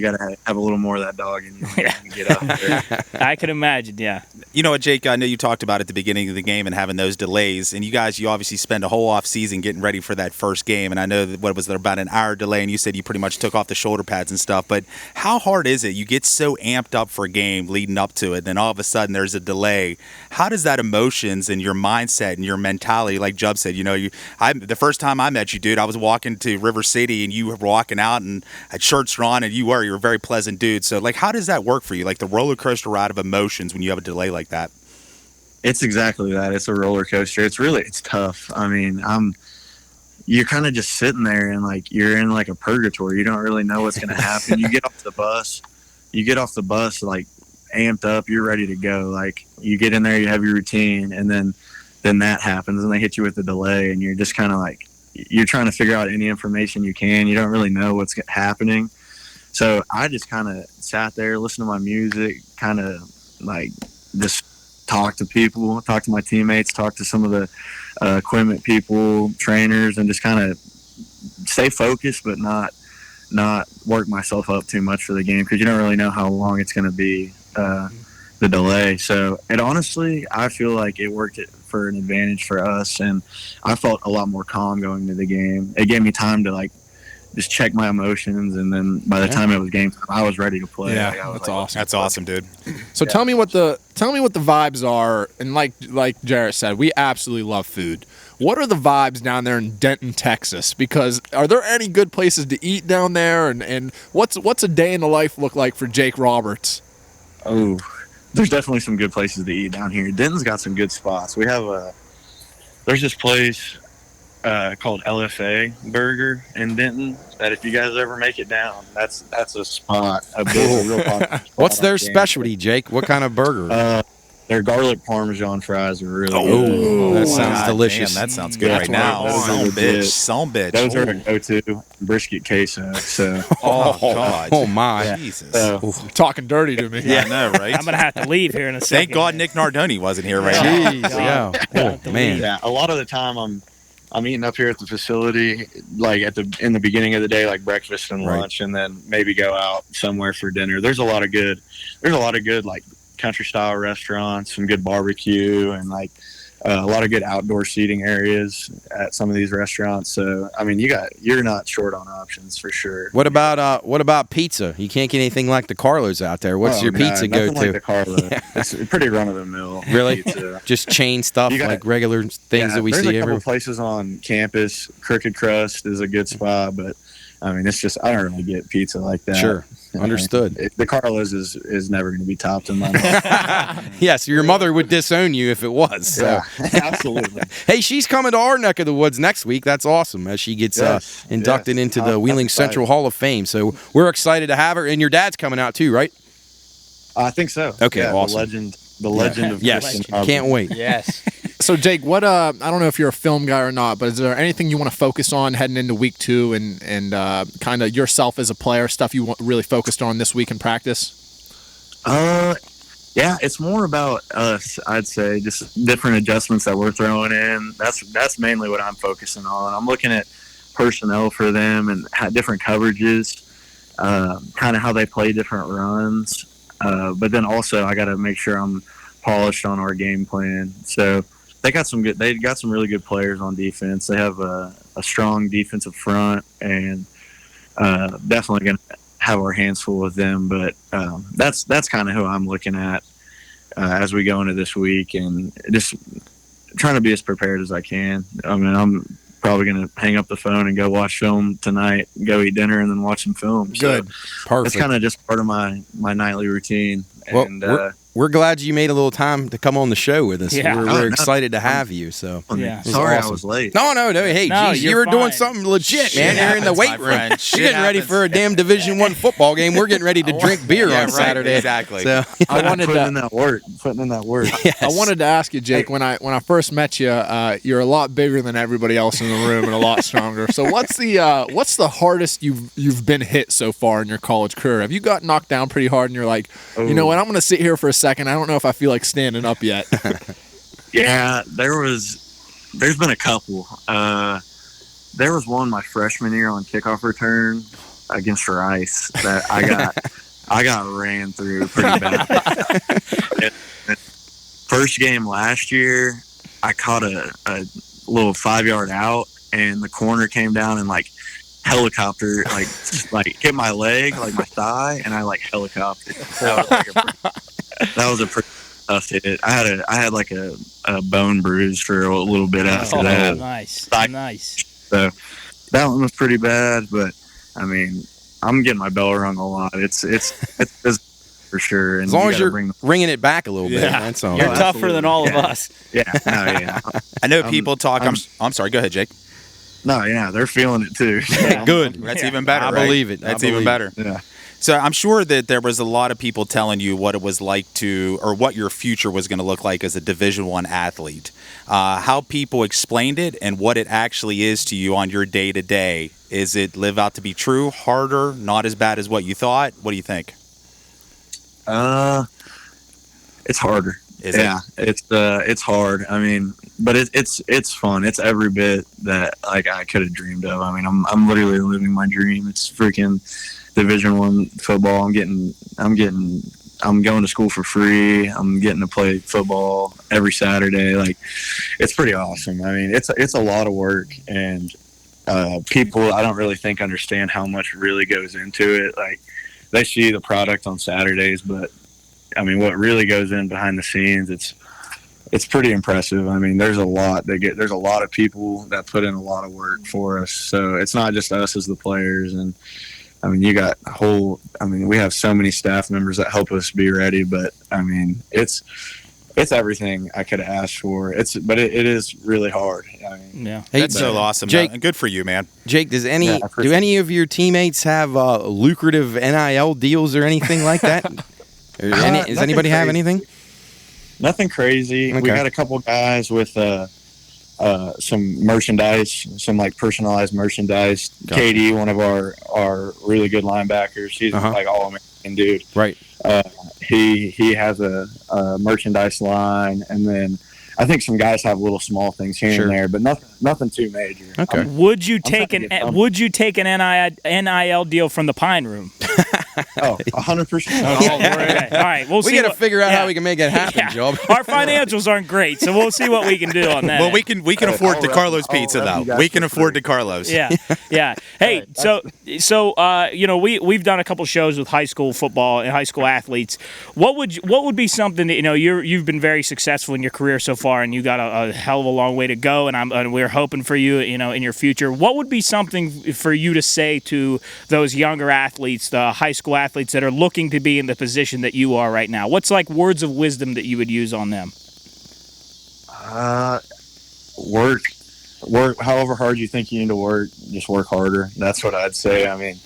gotta have a little more of that dog in you when you get out there. I can imagine. Yeah. You know what, Jake? I know you talked about at the beginning of the game and having those delays, and you obviously spend a whole off season getting ready for that first game. And I know that what was there about an hour delay, and you said you pretty much took off the shoulder pads and stuff. But how hard is it? You get so amped up for a game leading up to it, and then all of a sudden there's a delay. How does that emotions and your mindset and your mentality, like Jub said, the first time I met you, dude, I was walking to River City and you were walking out and had shirts on, and you were a very pleasant dude. So like, how does that work for you? Like the roller coaster ride of emotions when you have a delay like that? It's exactly that. It's a roller coaster. It's tough. I mean, you're kind of just sitting there and like you're in like a purgatory. You don't really know what's going to happen. You get off the bus like amped up. You're ready to go. Like you get in there, you have your routine, and then that happens, and they hit you with the delay, and you're just kind of like you're trying to figure out any information you can. You don't really know what's happening. So I just kind of sat there, listened to my music, kind of like just talk to people, talk to my teammates, talk to some of the equipment people, trainers, and just kind of stay focused, but not work myself up too much for the game, because you don't really know how long it's going to be, the delay. So it honestly, I feel like it worked for an advantage for us, and I felt a lot more calm going into the game. It gave me time to like just check my emotions, and then by the time it was game time, I was ready to play. Yeah, like, that's awesome. That's awesome, dude. So tell me what the vibes are, and like Jarrett said, we absolutely love food. What are the vibes down there in Denton, Texas? Because are there any good places to eat down there, and what's a day in the life look like for Jake Roberts? Oh, there's definitely some good places to eat down here. Denton's got some good spots. We have there's this place called LFA Burger in Denton that if you guys ever make it down, that's a spot. A real popular spot. What's their specialty, Jake? What kind of burger? Their garlic parmesan fries are really Oh, good. that sounds delicious. Damn, that sounds good That's right now. one of those Son are legit. bitch. Those are a go-to. Brisket queso. So Oh, God. Oh my. Jesus. So, You're talking dirty to me. Yeah, I know, right? I'm gonna have to leave here in a second. Thank God Nick Nardoni wasn't here right now. Jeez, yeah. Oh man. yeah, a lot of the time I'm eating up here at the facility, like in the beginning of the day, like breakfast and Right. lunch, and then maybe go out somewhere for dinner. There's a lot of good like country style restaurants, some good barbecue, and like a lot of good outdoor seating areas at some of these restaurants. So I mean, you're not short on options for sure. What about pizza? You can't get anything like the Carlos out there. What's your pizza go Nothing like to? the Carlo. It's pretty run of the mill. Really? Pizza. Just chain stuff, You got- like regular things that we there's see a couple everywhere. places on campus. Crooked Crust is a good spot, but I mean, it's just I don't really get pizza like that. Sure. Understood. The Carlos is never going to be topped in my mouth. Yes, your mother would disown you if it was. So. Yeah, absolutely. Hey, she's coming to our neck of the woods next week. That's awesome, as she gets Yes, inducted yes. into the I'm Wheeling excited. Central Hall of Fame. So we're excited to have her. And your dad's coming out too, right? I think so. Okay, yeah, awesome. The legend of Yes. Christian Robert. Can't wait. Yes. So Jake, what I don't know if you're a film guy or not, but is there anything you want to focus on heading into week 2 and kind of yourself as a player, stuff you really focused on this week in practice? Yeah, it's more about us. I'd say just different adjustments that we're throwing in. That's mainly what I'm focusing on. I'm looking at personnel for them and different coverages, kind of how they play different runs. But then also I got to make sure I'm polished on our game plan. So they got some really good players on defense. They have a strong defensive front, and definitely going to have our hands full with them. But that's kind of who I'm looking at as we go into this week, and just trying to be as prepared as I can. I mean, I'm probably going to hang up the phone and go watch film tonight, go eat dinner, and then watch some film. Good. So Perfect. it's kind of just part of my nightly routine. Well, And we're glad you made a little time to come on the show with us. Yeah. We're Oh, no. excited to have you. So Yeah. It was sorry awesome. I was late. No. Hey, No, geez, you're you were doing fine. something legit, Shit man. You're in the happens, weight my room. friend. You're Shit getting ready happens. for a damn Division I football game. We're getting ready to drink beer Yeah, on right, Saturday. exactly. So I wanted Putting to in that work. Putting in that work. yes. I wanted to ask you, Jake. When I first met you, you're a lot bigger than everybody else in the room and a lot stronger. So what's the hardest you've been hit so far in your college career? Have you got knocked down pretty hard and you're like, you know what? I'm going to sit here for a second. I don't know if I feel like standing up yet. Yeah, there's been a couple. There was one my freshman year on kickoff return against Rice that I got ran through pretty bad. First game last year, I caught a little 5-yard out, and the corner came down and like helicopter like hit my leg, like my thigh, and I like helicoptered. That was a pretty tough hit. I had like a bone bruise for a little bit after that. Nice. So that one was pretty bad, but I mean, I'm getting my bell rung a lot. It's for sure. And As long you as gotta you're bring ringing it back a little bit. Yeah. That's all. You're Oh, tougher than all of absolutely. us. yeah. I know people talk. I'm sorry. Go ahead, Jake. No, yeah, they're feeling it too. Good. That's Yeah. even better. I right? believe it. I That's even believe better. Yeah. So I'm sure that there was a lot of people telling you what it was like to, or what your future was going to look like as a Division I athlete. How people explained it and what it actually is to you on your day to day. Is it live out to be true? Harder? Not as bad as what you thought? What do you think? It's harder. Is yeah, it's hard. I mean, but it's fun. It's every bit that like I could have dreamed of. I mean, I'm literally living my dream. It's freaking Division I football. I'm going to school for free. I'm getting to play football every Saturday. Like, it's pretty awesome. I mean, it's a lot of work, and people I don't really think understand how much really goes into it. Like, they see the product on Saturdays, but I mean, what really goes in behind the scenes, it's pretty impressive. I mean, there's a lot of people that put in a lot of work for us. So it's not just us as the players. And I mean, we have so many staff members that help us be ready, but I mean, it's everything I could have asked for. But it is really hard. I mean, Yeah. Hey, That's so awesome. Jake- And good for you, man. Jake, do any of your teammates have lucrative NIL deals or anything like that? Does nothing anybody have crazy. anything? nothing crazy. Okay. We got a couple guys with some merchandise, some like personalized merchandise. Gotcha. KD, one of our really good linebackers, he's like all American dude. Right. He has a merchandise line, and then I think some guys have little small things here Sure. and there, but nothing too major. Okay. Would you trying take to an get some. Would you take an NIL deal from the Pine Room? Oh, 100%. Okay. All right, we'll We see. got to what- figure out yeah. how we can make it happen, Yeah. Job. Our financials aren't great, so we'll see what we can do on that. Well, we can afford I'll DeCarlo's rep- I'll pizza rep you though. guys We can for afford free. DeCarlo's. Yeah. Hey, so we've done a couple shows with high school football and high school athletes. What would be something that you've been very successful in your career so far, and you got a hell of a long way to go, and we're hoping for you, in your future. What would be something for you to say to those younger athletes, the high school athletes that are looking to be in the position that you are right now? What's like words of wisdom that you would use on them? Work. However hard you think you need to work, just work harder. That's what I'd say. I mean,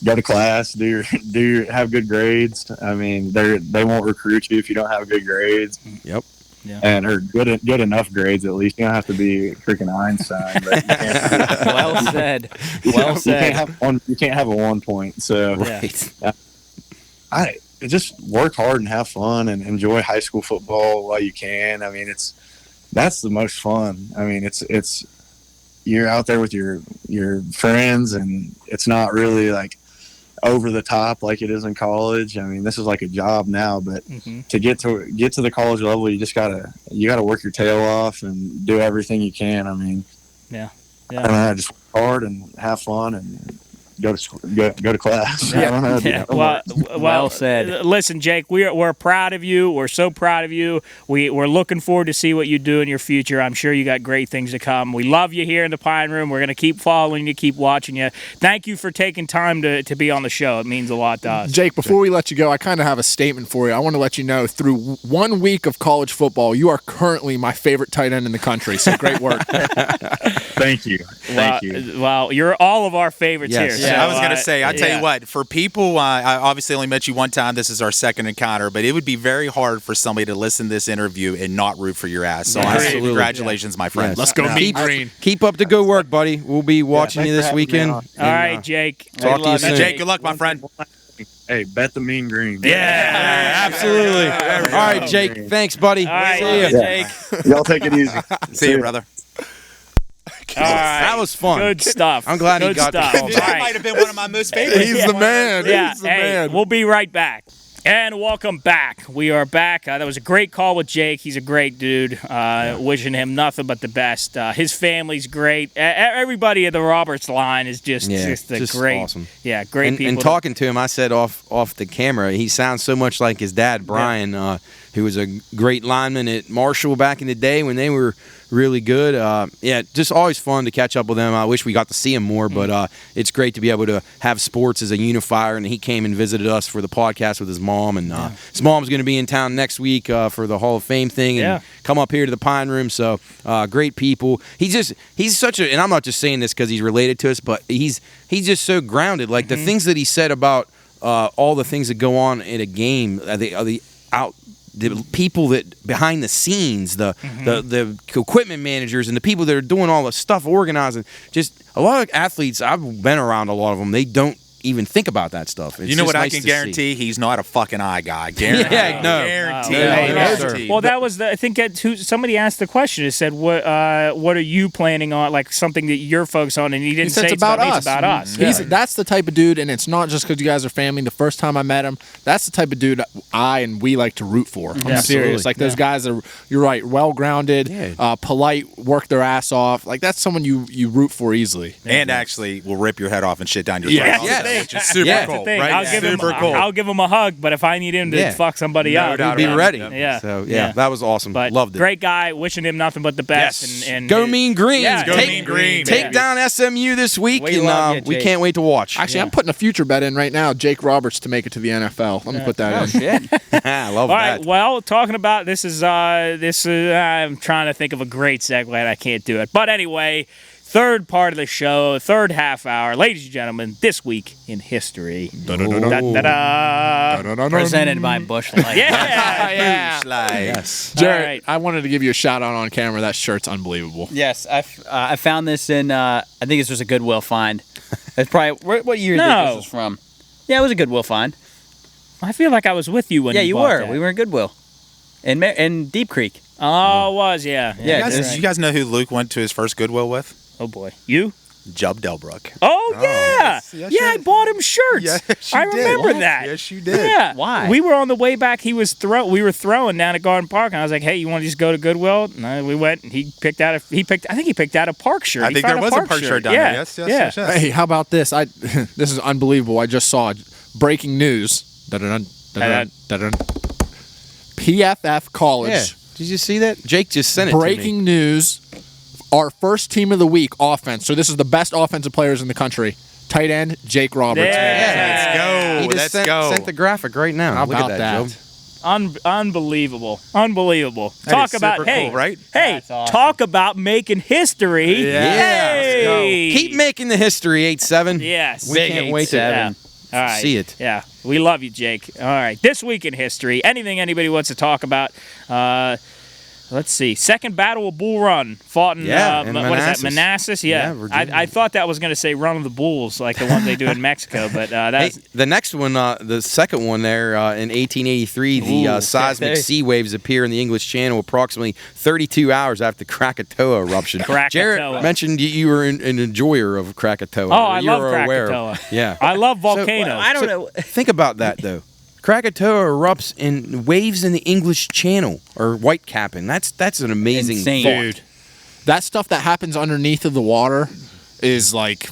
go to class, have good grades. I mean, they won't recruit you if you don't have good grades. Yep. Yeah. And or good enough grades at least. You don't have to be freaking Einstein, but you can't, Well said. you Well said. can't have a 1 point. So Right. I just work hard and have fun and enjoy high school football while you can. I mean, that's the most fun. I mean, it's you're out there with your friends, and it's not really like over the top like it is in college. I mean, this is like a job now, but to get to the college level, you gotta work your tail off and do everything you can. I mean, I just work hard and have fun and go to class. I don't know. Well said. Listen, Jake, we're proud of you. We're so proud of you. We're looking forward to see what you do in your future. I'm sure you got great things to come. We love you here in the Pine Room. We're going to keep following you, keep watching you. Thank you for taking time to be on the show. It means a lot to us. Jake, before we let you go, I kind of have a statement for you. I want to let you know, through 1 week of college football, you are currently my favorite tight end in the country. So great work. Thank you. Thank you. Well, you're all of our favorites here. Yeah, So, I was going to say, I tell you what, for people, I obviously only met you one time. This is our second encounter, but it would be very hard for somebody to listen to this interview and not root for your ass. So honestly, congratulations, my friend. Yes. Let's go meet Green. Keep up the good work, buddy. We'll be watching you this weekend. all right, Jake. Talk to you soon. Jake, good luck, my friend. Hey, bet the Mean Green. Yeah, Absolutely. All right, Jake. Thanks, buddy. All right, See ya. Jake. Y'all take it easy. See you, brother. All right. That was fun. Good stuff. I'm glad he Good got the stuff. call All back. right. might have been one of my most favorites. He's the man. Yeah, He's the hey, man. we'll be right back. And welcome back. We are back. That was a great call with Jake. He's a great dude. Wishing him nothing but the best. His family's great. Everybody at the Roberts line is just great. Awesome. Yeah, great people. And talking to him, I said off the camera, he sounds so much like his dad, Brian, who was a great lineman at Marshall back in the day when they were really good. Just always fun to catch up with them. I wish we got to see him more, but it's great to be able to have sports as a unifier. And he came and visited us for the podcast with his mom, and his mom's going to be in town next week for the Hall of Fame thing, and come up here to the Pine Room. So great people. He's such a, and I'm not just saying this because he's related to us, but he's just so grounded. Like the things that he said about all the things that go on in a game, the people that behind the scenes, the equipment managers and the people that are doing all the stuff, organizing. Just a lot of athletes, I've been around a lot of them, they don't even think about that stuff. It's You know just what I nice can to guarantee? He's not a fucking eye guy. Guarantee. Guarantee. Guarantee. Well, that was I think somebody asked the question. It said, "What are you planning on? Like something that you're focused on?" And he didn't say it's about us. It's about us. That's the type of dude, and it's not just because you guys are family. The first time I met him, that's the type of dude we like to root for. I'm serious. Like those guys are, you're right, well-grounded, polite, work their ass off. Like that's someone you root for easily. And actually will rip your head off and shit down your throat. Yeah. Which is super cool, thing. right? I'll give him a hug, but if I need him to fuck somebody up, We'll be ready. Yeah. So that was awesome. But loved it. Great guy. Wishing him nothing but the best. Yes. And Go Mean Green. Yeah, Go Mean Green. Take down SMU this week, We and love you, we Jake. can't wait to watch. Actually, I'm putting a future bet in right now. Jake Roberts to make it to the NFL. Let me put that in. Shit. I love All that. right. Well, talking about this is I'm trying to think of a great segue and I can't do it. But anyway, third part of the show, third half hour, ladies and gentlemen, this week in history. Da-da-da. Presented by Bush Light. Yeah. Yes. Jared, All right. I wanted to give you a shout out on camera. That shirt's unbelievable. Yes, I found this in. I think this was a Goodwill find. It's probably what year do you think this was from? Yeah, it was a Goodwill find. I feel like I was with you when You bought were. that. We were in Goodwill, in Deep Creek. Oh, it was, yeah. Yeah, You guys know who Luke went to his first Goodwill with? Oh, boy. You? Jub Delbrook. Oh, yeah. yes, I bought him shirts. Yes, you I did. remember What? that. Yes, you did. Yeah. Why? We were on the way back. We were throwing down at Garden Park, and I was like, "Hey, you want to just go to Goodwill?" And we went. And I think he picked out a Park shirt. I He think found there was a Park shirt down there. Yes. Hey, how about this? This is unbelievable. I just saw breaking news. Dun-dun-dun, dun-dun, dun-dun. PFF College. Yeah. Did you see that? Jake just sent it to me. Breaking news. Our first team of the week offense. So this is the best offensive players in the country. Tight end Jake Roberts. Yeah. He just Let's sent, go. sent the graphic right now. How Look about at that, that? Joe. Unbelievable. That is super cool, right? Hey, That's awesome. talk about making history. Yeah. Hey. Keep making the history, 8-7. Yes. We can't wait to Yeah. All right. see it. Yeah. We love you, Jake. All right. This week in history, anything anybody wants to talk about, Let's see. Second Battle of Bull Run fought in, in what is that, Manassas. Manassas? Yeah, Yeah. Virginia. I thought that was going to say Run of the Bulls, like the one they do in Mexico, but that's The next one, the second one there in 1883, the seismic okay. sea waves appear in the English Channel approximately 32 hours after Krakatoa eruption. Krakatoa. Jared mentioned you were an enjoyer of Krakatoa. Oh, I You love were aware of- Krakatoa. Yeah. I love volcanoes. I don't know. Think about that, though. Krakatoa erupts in waves in the English Channel, or whitecapping. That's an amazing Insane. thought. Dude, that stuff that happens underneath of the water is like,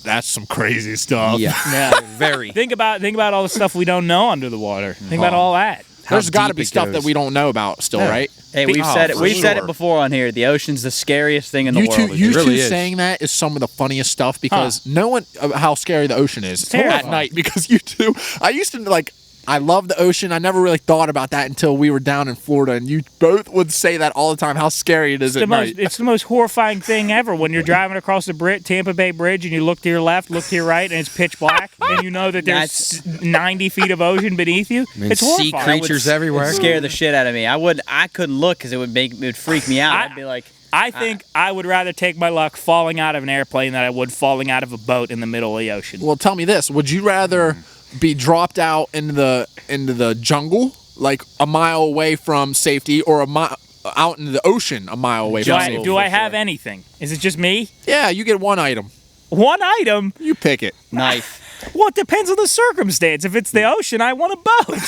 that's some crazy stuff. Yeah, Yeah. very. Think about all the stuff we don't know under the water. Think about all that. There's got to deep be it stuff goes. that we don't know about still, Yeah. right? Hey, we've Oh, said it. for We've said sure. it before on here. The ocean's the scariest thing in the You world. two, you really two is. saying that is some of the funniest stuff because no one how scary the ocean is at terrifying. night. Because you two, I used to like. I love the ocean. I never really thought about that until we were down in Florida, and you both would say that all the time. How scary it is at night. It's the most horrifying thing ever when you're driving across the Tampa Bay Bridge and you look to your left, look to your right, and it's pitch black, and you know that there's 90 feet of ocean beneath you. I mean, It's sea horrifying. creatures everywhere. Scare the shit out of me. I couldn't look because it would freak me out. I'd be like, I think I would rather take my luck falling out of an airplane than I would falling out of a boat in the middle of the ocean. Well, tell me this: would you rather be dropped out into the jungle, like a mile away from safety, or out into the ocean a mile away Do from I, safety? do I have anything? Is it just me? Yeah, you get one item. One item? You pick it. knife. Well, it depends on the circumstance. If it's the ocean, I want a boat.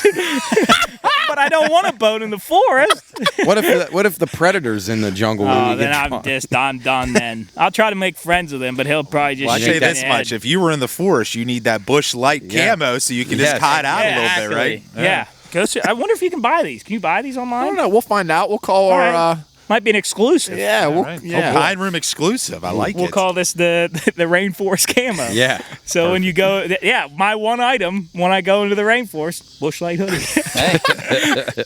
But I don't want a boat in the forest. What if the predator's in the jungle? when Oh, you then get I'm done then. I'll try to make friends with him, but he'll probably just Well, I shoot say me this in the much: head. if you were in the forest, you need that bush light Yeah. camo so you can Yes. just hide out Yeah, a little bit, right? actually. Yeah. Go see, I wonder if you can buy these. Can you buy these I online? don't know. We'll find out. We'll call All our. right. Might be an exclusive. Yeah, we'll, Right. yeah. Pine Room exclusive. I like We'll it. call this the rainforest camo. Yeah. So when you go, my one item when I go into the rainforest, bushlight hoodie.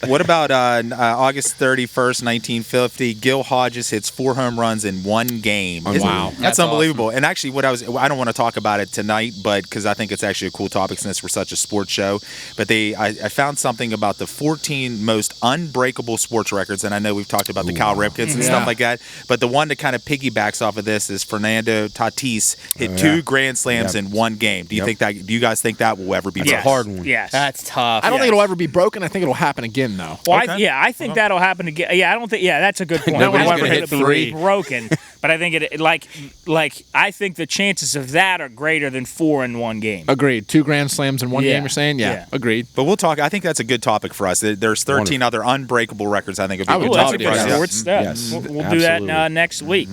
What about August 31st, 1950? Gil Hodges hits 4 home runs in one game. Wow. That's That's unbelievable. And actually, I don't want to talk about it tonight, but because I think it's actually a cool topic since we're such a sports show. But I found something about the 14 most unbreakable sports records, and I know we've talked about the Cal Ripkens and Yeah. stuff like that. But the one that kind of piggybacks off of this is Fernando Tatis hit 2 grand slams in one game. Do you think that? Do you guys think that will ever be? It's a broken? hard one. Yes. That's tough. I don't think it'll ever be broken. I think it'll happen again, though. Well, Okay. I think that'll happen again. Yeah, I don't think. Yeah, that's a good point. Nobody's I don't gonna think hit it'll be 3. broken, but I think it like I think the chances of that are greater than 4 in one game. Agreed. 2 grand slams in one Yeah. game. You're saying, yeah, Yeah. agreed. But we'll talk. I think that's a good topic for us. There's 13 other unbreakable records. I think would be I a would good That's a topic good for us. yeah. sports stuff. Yes, We'll do that absolutely. next week.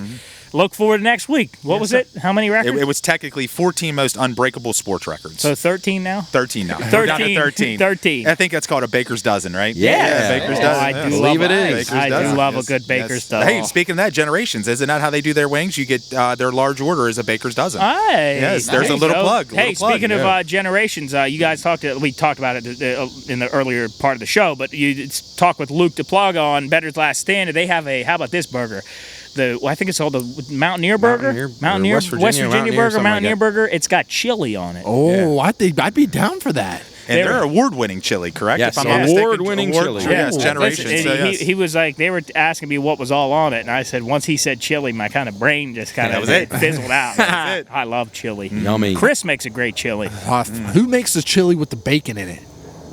Look forward to next week. What was it? How many records? It was technically 14 most unbreakable sports records. So 13 now? 13 now. We're down to 13. 13. I think that's called a baker's dozen, right? Yeah. baker's Oh, dozen. I yeah. do Believe love it is. Baker's I do dozen. love Yes, a good baker's yes. dozen. Hey, speaking of that, Generations, isn't that how they do their wings? You get their large order is a baker's dozen. Hey, Yes, there's there a little you go. plug, a Hey, little plug, speaking yeah. of generations, we talked about it in the earlier part of the show, but you talk with Luke DePlaga on Better's Last Stand, and they have how about this burger? I think it's called the Mountaineer Burger. Mountaineer, West Virginia Mountaineer, Burger, something like Mountaineer that. Burger. It's got chili on it. Oh, I think I'd be down for that. And They they're were- award-winning chili, correct? Yes, If I'm not mistaken. award-winning chili. Yes, Ooh. Generations. Listen, so he, yes. he was like, they were asking me what was all on it, and I said, once he said chili, my kind of brain just kind That of was it. fizzled out. That was it. I love chili. Yummy. Chris makes a great chili. Who makes the chili with the bacon in it?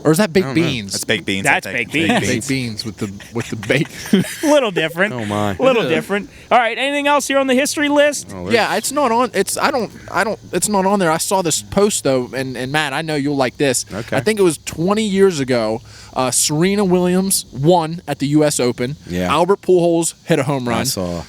Or is that baked beans? That's baked beans. That's I think. baked beans. Baked beans with the bacon. A little different. Oh, my. A little different. All right. Anything else here on the history list? Oh, there's- Yeah, it's not on. It's It's not on there. I saw this post though, and Matt, I know you'll like this. Okay. I think it was 20 years ago. Serena Williams won at the U.S. Open. Yeah. Albert Pujols hit a home run. I saw.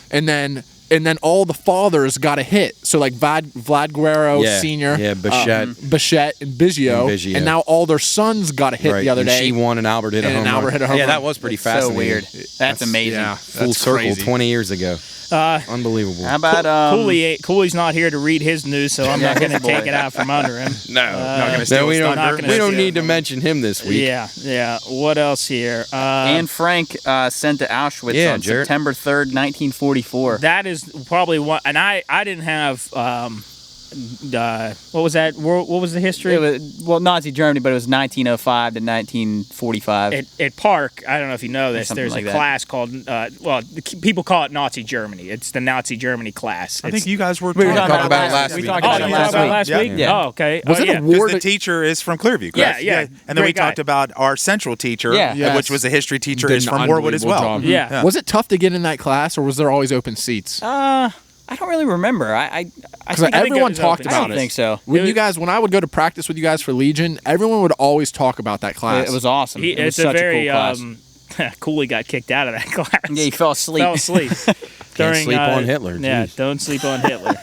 And then all the fathers got a hit. So like Vlad Guerrero Yeah. Sr., Yeah, Bichette. Bichette, and Biggio. And Biggio. And now all their sons got a hit Right, the other and day. she won, and Albert hit a And home Albert run. hit a home Yeah, run. that was pretty So fascinating. weird. That's amazing. Yeah, Full that's circle, crazy. 20 years ago. Unbelievable. How about Cooley's not here to read his news, so I'm not going to take it out from under him. No, Not gonna steal no, we his don't. thunder. not gonna We don't steal need to mention him this week. Yeah. What else here? Anne Frank sent to Auschwitz Yeah, on Jarrett. September 3rd, 1944. That is probably one, and I didn't have what was that? What was the history? It was, well, Nazi Germany, but it was 1905 to 1945. At Park, I don't know if you know this, something there's like a that. class called, people call it Nazi Germany. It's the Nazi Germany class. I think you guys were We were talking about it last we week. talked Oh, about you it talked about it last last week. week? Yeah. Oh, okay. Was it a Because war the that- teacher is from Clearview, correct? Yeah. And then we Great guy. talked about our central teacher, Yeah. Yes. which was a history teacher, Did is an from Warwood as well. unbelievable job. Yeah. Was it tough to get in that class, or was there always open seats? I don't really remember. I Because think everyone it was talked open. I about don't it. think so. When I would go to practice with you guys for Legion, everyone would always talk about that class. It was awesome. It was It's a such very a cool class. Cooley got kicked out of that class. Yeah, he fell asleep. Fell asleep. sleep on Hitler, Yeah, geez. don't sleep on Hitler.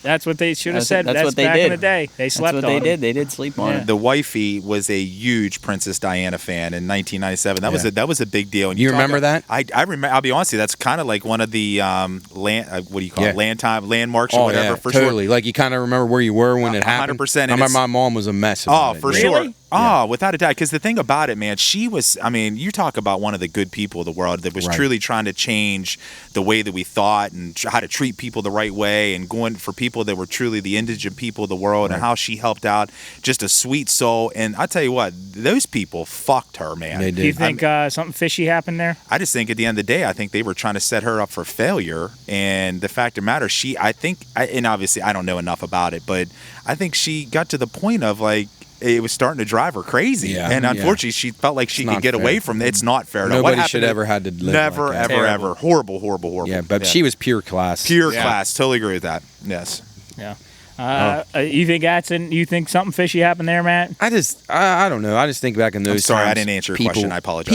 That's what they should have said. That's what they back did. in the day. They That's slept what on they him. did. They did sleep on Yeah. it. The wifey was a huge Princess Diana fan in 1997. That was a big deal. And You talk remember about- that? I remember. I'll be honest with you. That's kind of like one of the land. What do you call it? Yeah. Landmarks or Oh, whatever. yeah, For totally. Like you kind of remember where you were when it happened. 100%, I and remember it's- my mom was a mess. Oh, About it. for Yeah. sure. Really? Oh, without a doubt. Because the thing about it, man, she was, I mean, you talk about one of the good people of the world that was Right. truly trying to change the way that we thought and how to treat people the right way and going for people that were truly the indigent people of the world and how she helped out. Just a sweet soul. And I tell you what, those people fucked her, man. They Do you did. think something fishy happened there? I just think at the end of the day, I think they were trying to set her up for failure. And the fact of the matter, and obviously I don't know enough about it, but I think she got to the point of like, it was starting to drive her crazy. Yeah. And Yeah. unfortunately, she felt like she It's could not get fair. away from it. It's not fair. Now, what Nobody happened should ever had to live Never, like that. ever, Terrible. ever. Horrible. Yeah, but she was pure class. Pure Yeah. class. Totally agree with that. Yes. Yeah. You think something fishy happened there, Matt? I don't know. I just think back in those. I'm sorry, I times, didn't answer your people- question. I apologize.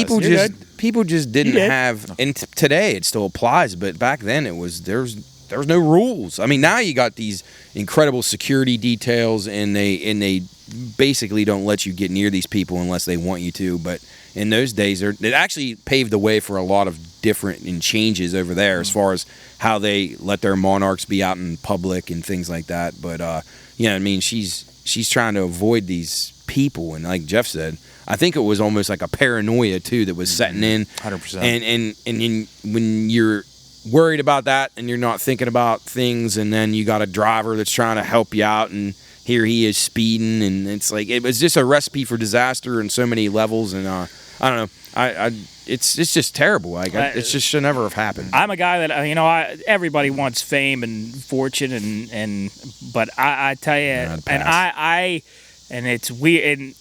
People just didn't did. have. And today it still applies, but back then it was there was no rules. I mean, now you got these incredible security details, and they basically don't let you get near these people unless they want you to. But in those days, it actually paved the way for a lot of different changes over there as far as how they let their monarchs be out in public and things like that. But I mean, she's trying to avoid these people, and like Jeff said, I think it was almost like a paranoia too that was setting in. 100%. And when you're worried about that and you're not thinking about things, and then you got a driver that's trying to help you out, and here he is speeding, and it's like it was just a recipe for disaster on so many levels. And I don't know, it's just terrible. Like it just should never have happened. I'm a guy that everybody wants fame and fortune but I tell you, I'd and pass. and it's weird. And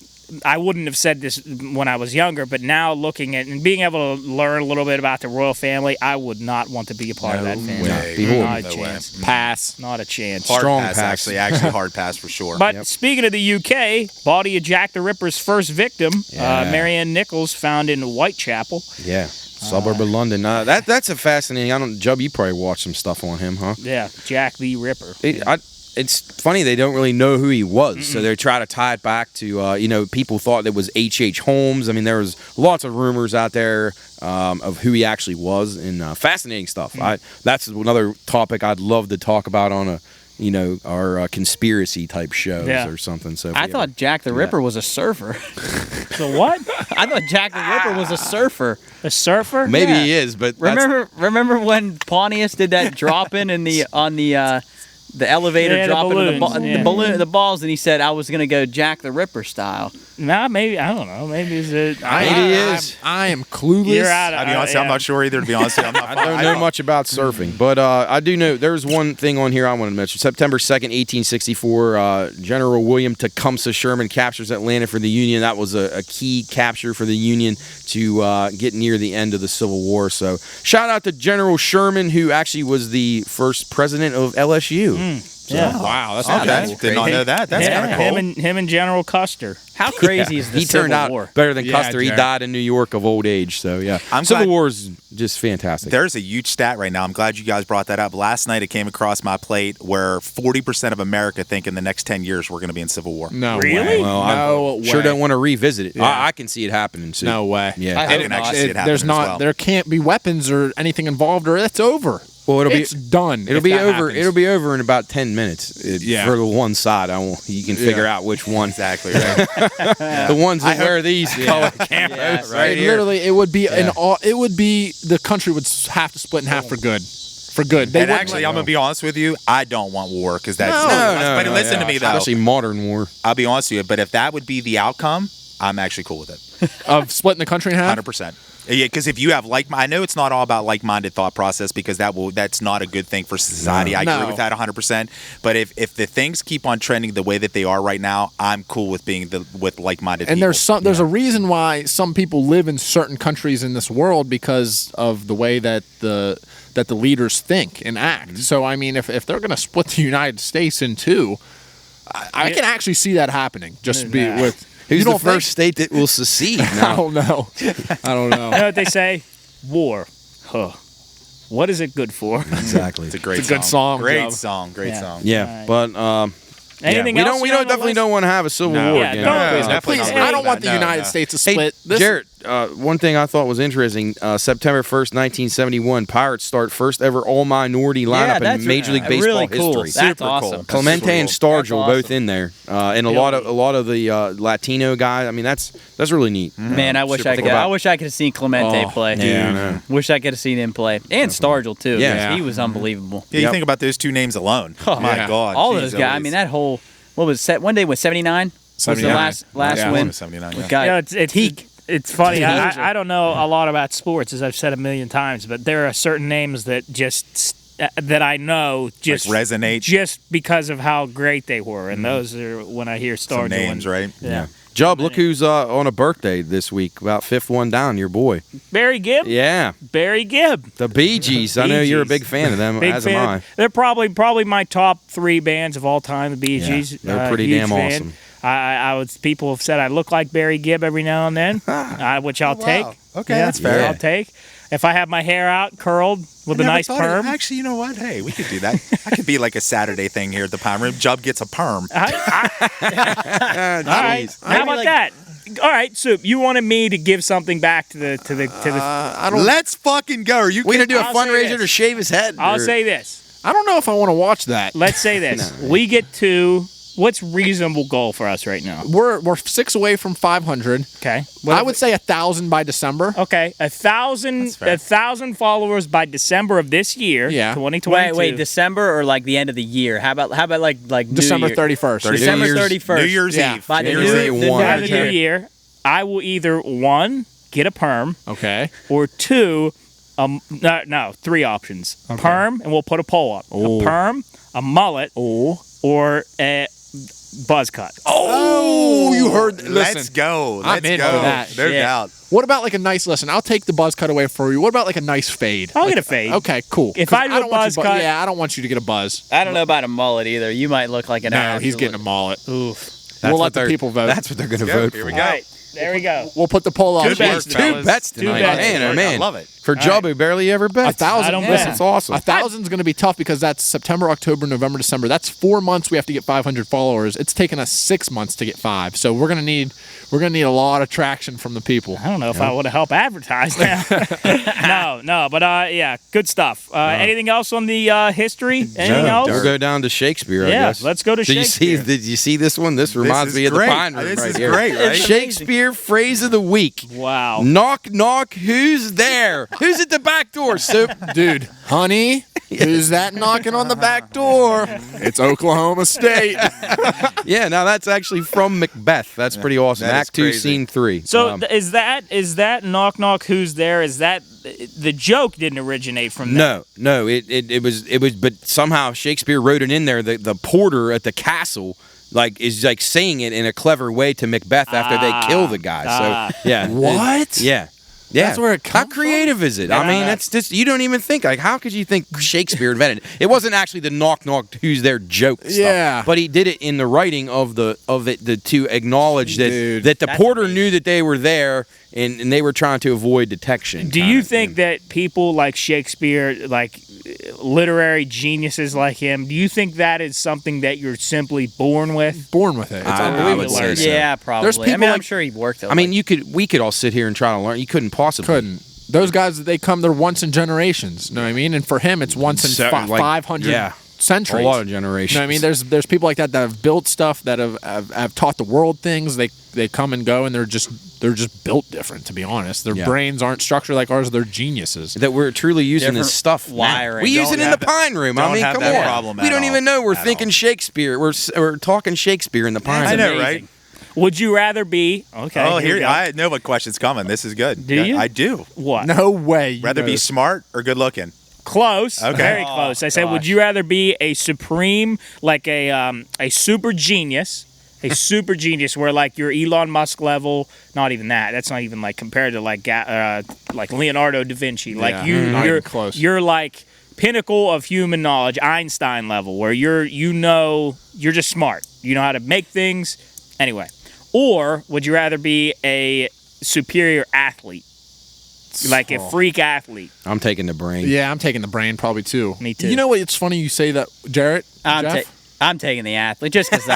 I wouldn't have said this when I was younger, but now looking at and being able to learn a little bit about the royal family, I would not want to be a part of that family. way. Behold. Not a No way. chance. Pass. Not a chance. Hard Strong pass, pass. actually hard pass for sure. But speaking of the UK, body of Jack the Ripper's first victim, Yeah. Marianne Nichols, found in Whitechapel. Yeah, suburb of London. That's a fascinating. Jubb, you probably watched some stuff on him, huh? Yeah, Jack the Ripper. It's funny they don't really know who he was, so they try to tie it back to people thought it was H.H. Holmes. I mean, there was lots of rumors out there of who he actually was, and fascinating stuff. That's another topic I'd love to talk about on our conspiracy type shows or something. So if I we thought Jack the Ripper was a surfer. So what? I thought Jack the Ripper was a surfer. A surfer? ever- maybe Yeah. he is, but that's- Remember when Pontius did that drop in the elevator Yeah, the drop in balloons, the balls, and he said I was gonna go Jack the Ripper style. Nah, maybe I don't know. Maybe it's a. Maybe he is. I am clueless. You're out of. I'll be honest, I'm not sure either, to be honest with you. I don't know much about surfing, but I do know there's one thing on here I wanted to mention. September 2nd, 1864, General William Tecumseh Sherman captures Atlanta for the Union. That was a key capture for the Union to get near the end of the Civil War. So shout out to General Sherman, who actually was the first president of LSU. Yeah. Wow, that's Okay, did not know that. That's kind of cool. Him and General Custer. How crazy is the He Civil turned out War? better than Yeah, Custer. He Jared. died in New York of old age. So yeah, I'm Civil glad- War is just fantastic. There's a huge stat right now. I'm glad you guys brought that up. Last night it came across my plate where 40% of America think in the next 10 years we're going to be in Civil War. No Really? way. Well, no I sure way. don't want to revisit it. Yeah. I can see it happening soon. No way. Yeah. I hope can not. actually see it happening There's as not. well. There can't be weapons or anything involved, or it's over. Well, It's done. It'll if be that over. happens. It'll be over in about 10 minutes. Yeah. For the one side, you can figure out which one. Exactly right. The ones that wear these color cameras Yeah, right It here. literally, it would be the country would have to split in half for good. for good. They And wouldn't actually, let- I'm gonna be honest with you. I don't want war because that's. No, but listen to me though. Especially modern war. I'll be honest with you. But if that would be the outcome, I'm actually cool with it. of splitting the country in half. 100%. Yeah, because if you have I know it's not all about like-minded thought process because that's not a good thing for society. I agree with that 100%. But if the things keep on trending the way that they are right now, I'm cool with being with like-minded. And people. there's a reason why some people live in certain countries in this world because of the way that the leaders think and act. So I mean, if they're going to split the United States in two, I can actually see that happening. Just be with. Who's You the don't think? first state that will secede? I Now? don't know. I don't know. You know what they say? War. Huh. What is it good for? Exactly. It's a great It's a good song, Great Joe. song. Great Yeah. song. Yeah, but Anything we else? don't. We you don't on the definitely list? don't want to have a civil No. war Yeah, again. don't- No, please, definitely Please, not. I don't want the No, United no. States to Hey, split. This Jarrett, one thing I thought was interesting, September 1st, 1971, Pirates start first ever all-minority lineup that's in Major League Baseball really cool. history. That's Super awesome. cool. Clemente and That's Stargell That's both in there, and a lot of the Latino guys. I mean, that's really neat. Man, I wish Super I could. cool. I wish I could have seen Clemente Oh, play. Yeah, I know. Wish I could have seen him play, and Stargell too. Yeah. He was unbelievable. Yeah, you Yep. think about those two names alone. Oh my Yeah. God. All Jeez those guys. I Louise. mean, that whole what was set? One day was 79. Was the 79. last Yeah. win? 79, With yeah. guy You know, it's Teague. It's funny. Danger. I don't know a lot about sports, as I've said a million times, but there are certain names that that I know just resonate. just because of how great they were, and those are when I hear Some Stargell. names, right? Yeah. Jubb, look who's on a birthday this week. About fifth one down, your boy. Barry Gibb. Yeah, Barry Gibb. the Bee Gees. I know Bee you're a Gees. big fan of them, Big as fan. am I. They're probably my top three bands of all time. The Bee Gees. they're pretty huge damn fan. awesome. I was people have said I look like Barry Gibb every now and then, which I'll take. Okay, Yeah, that's fair. I'll take. If I have my hair out curled with a Never nice thought of- perm. Actually, you know what? Hey, we could do that. That could be like a Saturday thing here at the Pine Room. Jubb gets a perm. All right. How about that? All right, Soup. You wanted me to give something back to the. I don't. Let's fucking go. Are you We gonna do a I'll say fundraiser this. to shave his head? I'll or- say this. I don't know if I want to watch that. Let's say this. We get to what's reasonable goal for us right now? We're 6 away from 500. Okay. I would say 1,000 by December. Okay, 1,000 followers by December of this year. Yeah. 2022. Wait, December or like the end of the year? How about like New December Year? 31st. December New Year's- 31st. New Year's Yeah. Eve. By New the Year's new- Eve. the- one. By the new year, I will either one get a perm Okay. or two. No, three options. Perm, and we'll put a poll up. Oh. A perm, a mullet, or a buzz cut. Oh, you heard. Let's Listen. go. I'm Let's in go. for that. No Shit. doubt. What about like a nice listen? I'll take the buzz cut away for you. What about like a nice fade? I'll Like- get a fade. Okay, cool. If 'Cause I do a don't want you buzz cut- yeah, I don't want you to get a buzz. I don't know about a mullet either. You might look like an No, ass. he's getting a mullet. Oof. We'll let what the they're- people vote. That's what they're gonna Go. vote Here for. we All go. right, there we go. We'll put the poll up. Good work, Two fellas. bets tonight. bets. Man, oh I man. love it. For Jubb, who barely ever bets. 1,000. I don't listen, bet. That's awesome. 1,000's going to be tough because that's September, October, November, December. That's 4 months we have to get 500 followers. It's taken us 6 months to get 5. So we're going to need a lot of traction from the people. I don't know if I want to help advertise now. no, but yeah, good stuff. Anything else on the history? Anything else? We'll go down to Shakespeare, I Yeah, guess. let's go to Shakespeare. Did you see this one? This reminds is me of the great. Pine Room This right is here. great, right? Shakespeare phrase of the week. Wow. Knock, knock, who's there? Who's at the back door, Soup? Dude, honey, who's that knocking on the back door? It's Oklahoma State. Yeah, now that's actually from Macbeth. That's pretty awesome. that is Act 2, crazy. Scene 3. So is that knock knock who's there? Is that the joke didn't originate from that? No, it was, but somehow Shakespeare wrote it in there. The porter at the castle is saying it in a clever way to Macbeth after they kill the guy. So yeah, What? Yeah. That's where it How comes creative is it? I mean, that's just you don't even think how could you think Shakespeare invented it? It wasn't actually the knock knock who's there joke stuff. Yeah. But he did it in the writing of the to acknowledge Dude, that the that's porter amazing. knew that they were there and they were trying to avoid detection. Do you think that people like Shakespeare, like literary geniuses like him, do you think that is something that you're simply born with? born with it. It's I unbelievable. would say so. Yeah, probably. There's I people mean, I'm like- sure he worked. I mean, we could all sit here and try to learn. You couldn't possibly. Couldn't. Those guys, they're once in generations. You know what I mean? And for him, it's once in So, 500 yeah. centuries. A lot of generations. You know what I mean? There's people like that have built stuff that have taught the world things. They come and go, and they're just they're just built different. To be honest, their Yeah. brains aren't structured like ours. They're geniuses. That we're truly using Different this stuff. now. wiring. We use Don't it in have the pine room. I don't mean, have come that on. problem We at don't all. even know we're At thinking all. Shakespeare. We're talking Shakespeare in the pine I room. know, amazing. right? Would you rather be okay? Oh, we here go. I know what question's coming. This is good. Do you? I do. What? No way. you Rather know be this. smart or good looking. Close. Okay. Very Oh, close. I said, would you rather be a supreme, like a super genius, where like you're Elon Musk level? Not even that. That's not even like compared to like Leonardo da Vinci. Like Yeah, you're not even close. You're like pinnacle of human knowledge, Einstein level, where you're just smart. You know how to make things. Anyway, or would you rather be a superior athlete, like a freak athlete? I'm taking the brain. Yeah, I'm taking the brain probably too. Me too. You know what? It's funny you say that, Jarrett. Jeff? I'm taking the athlete just because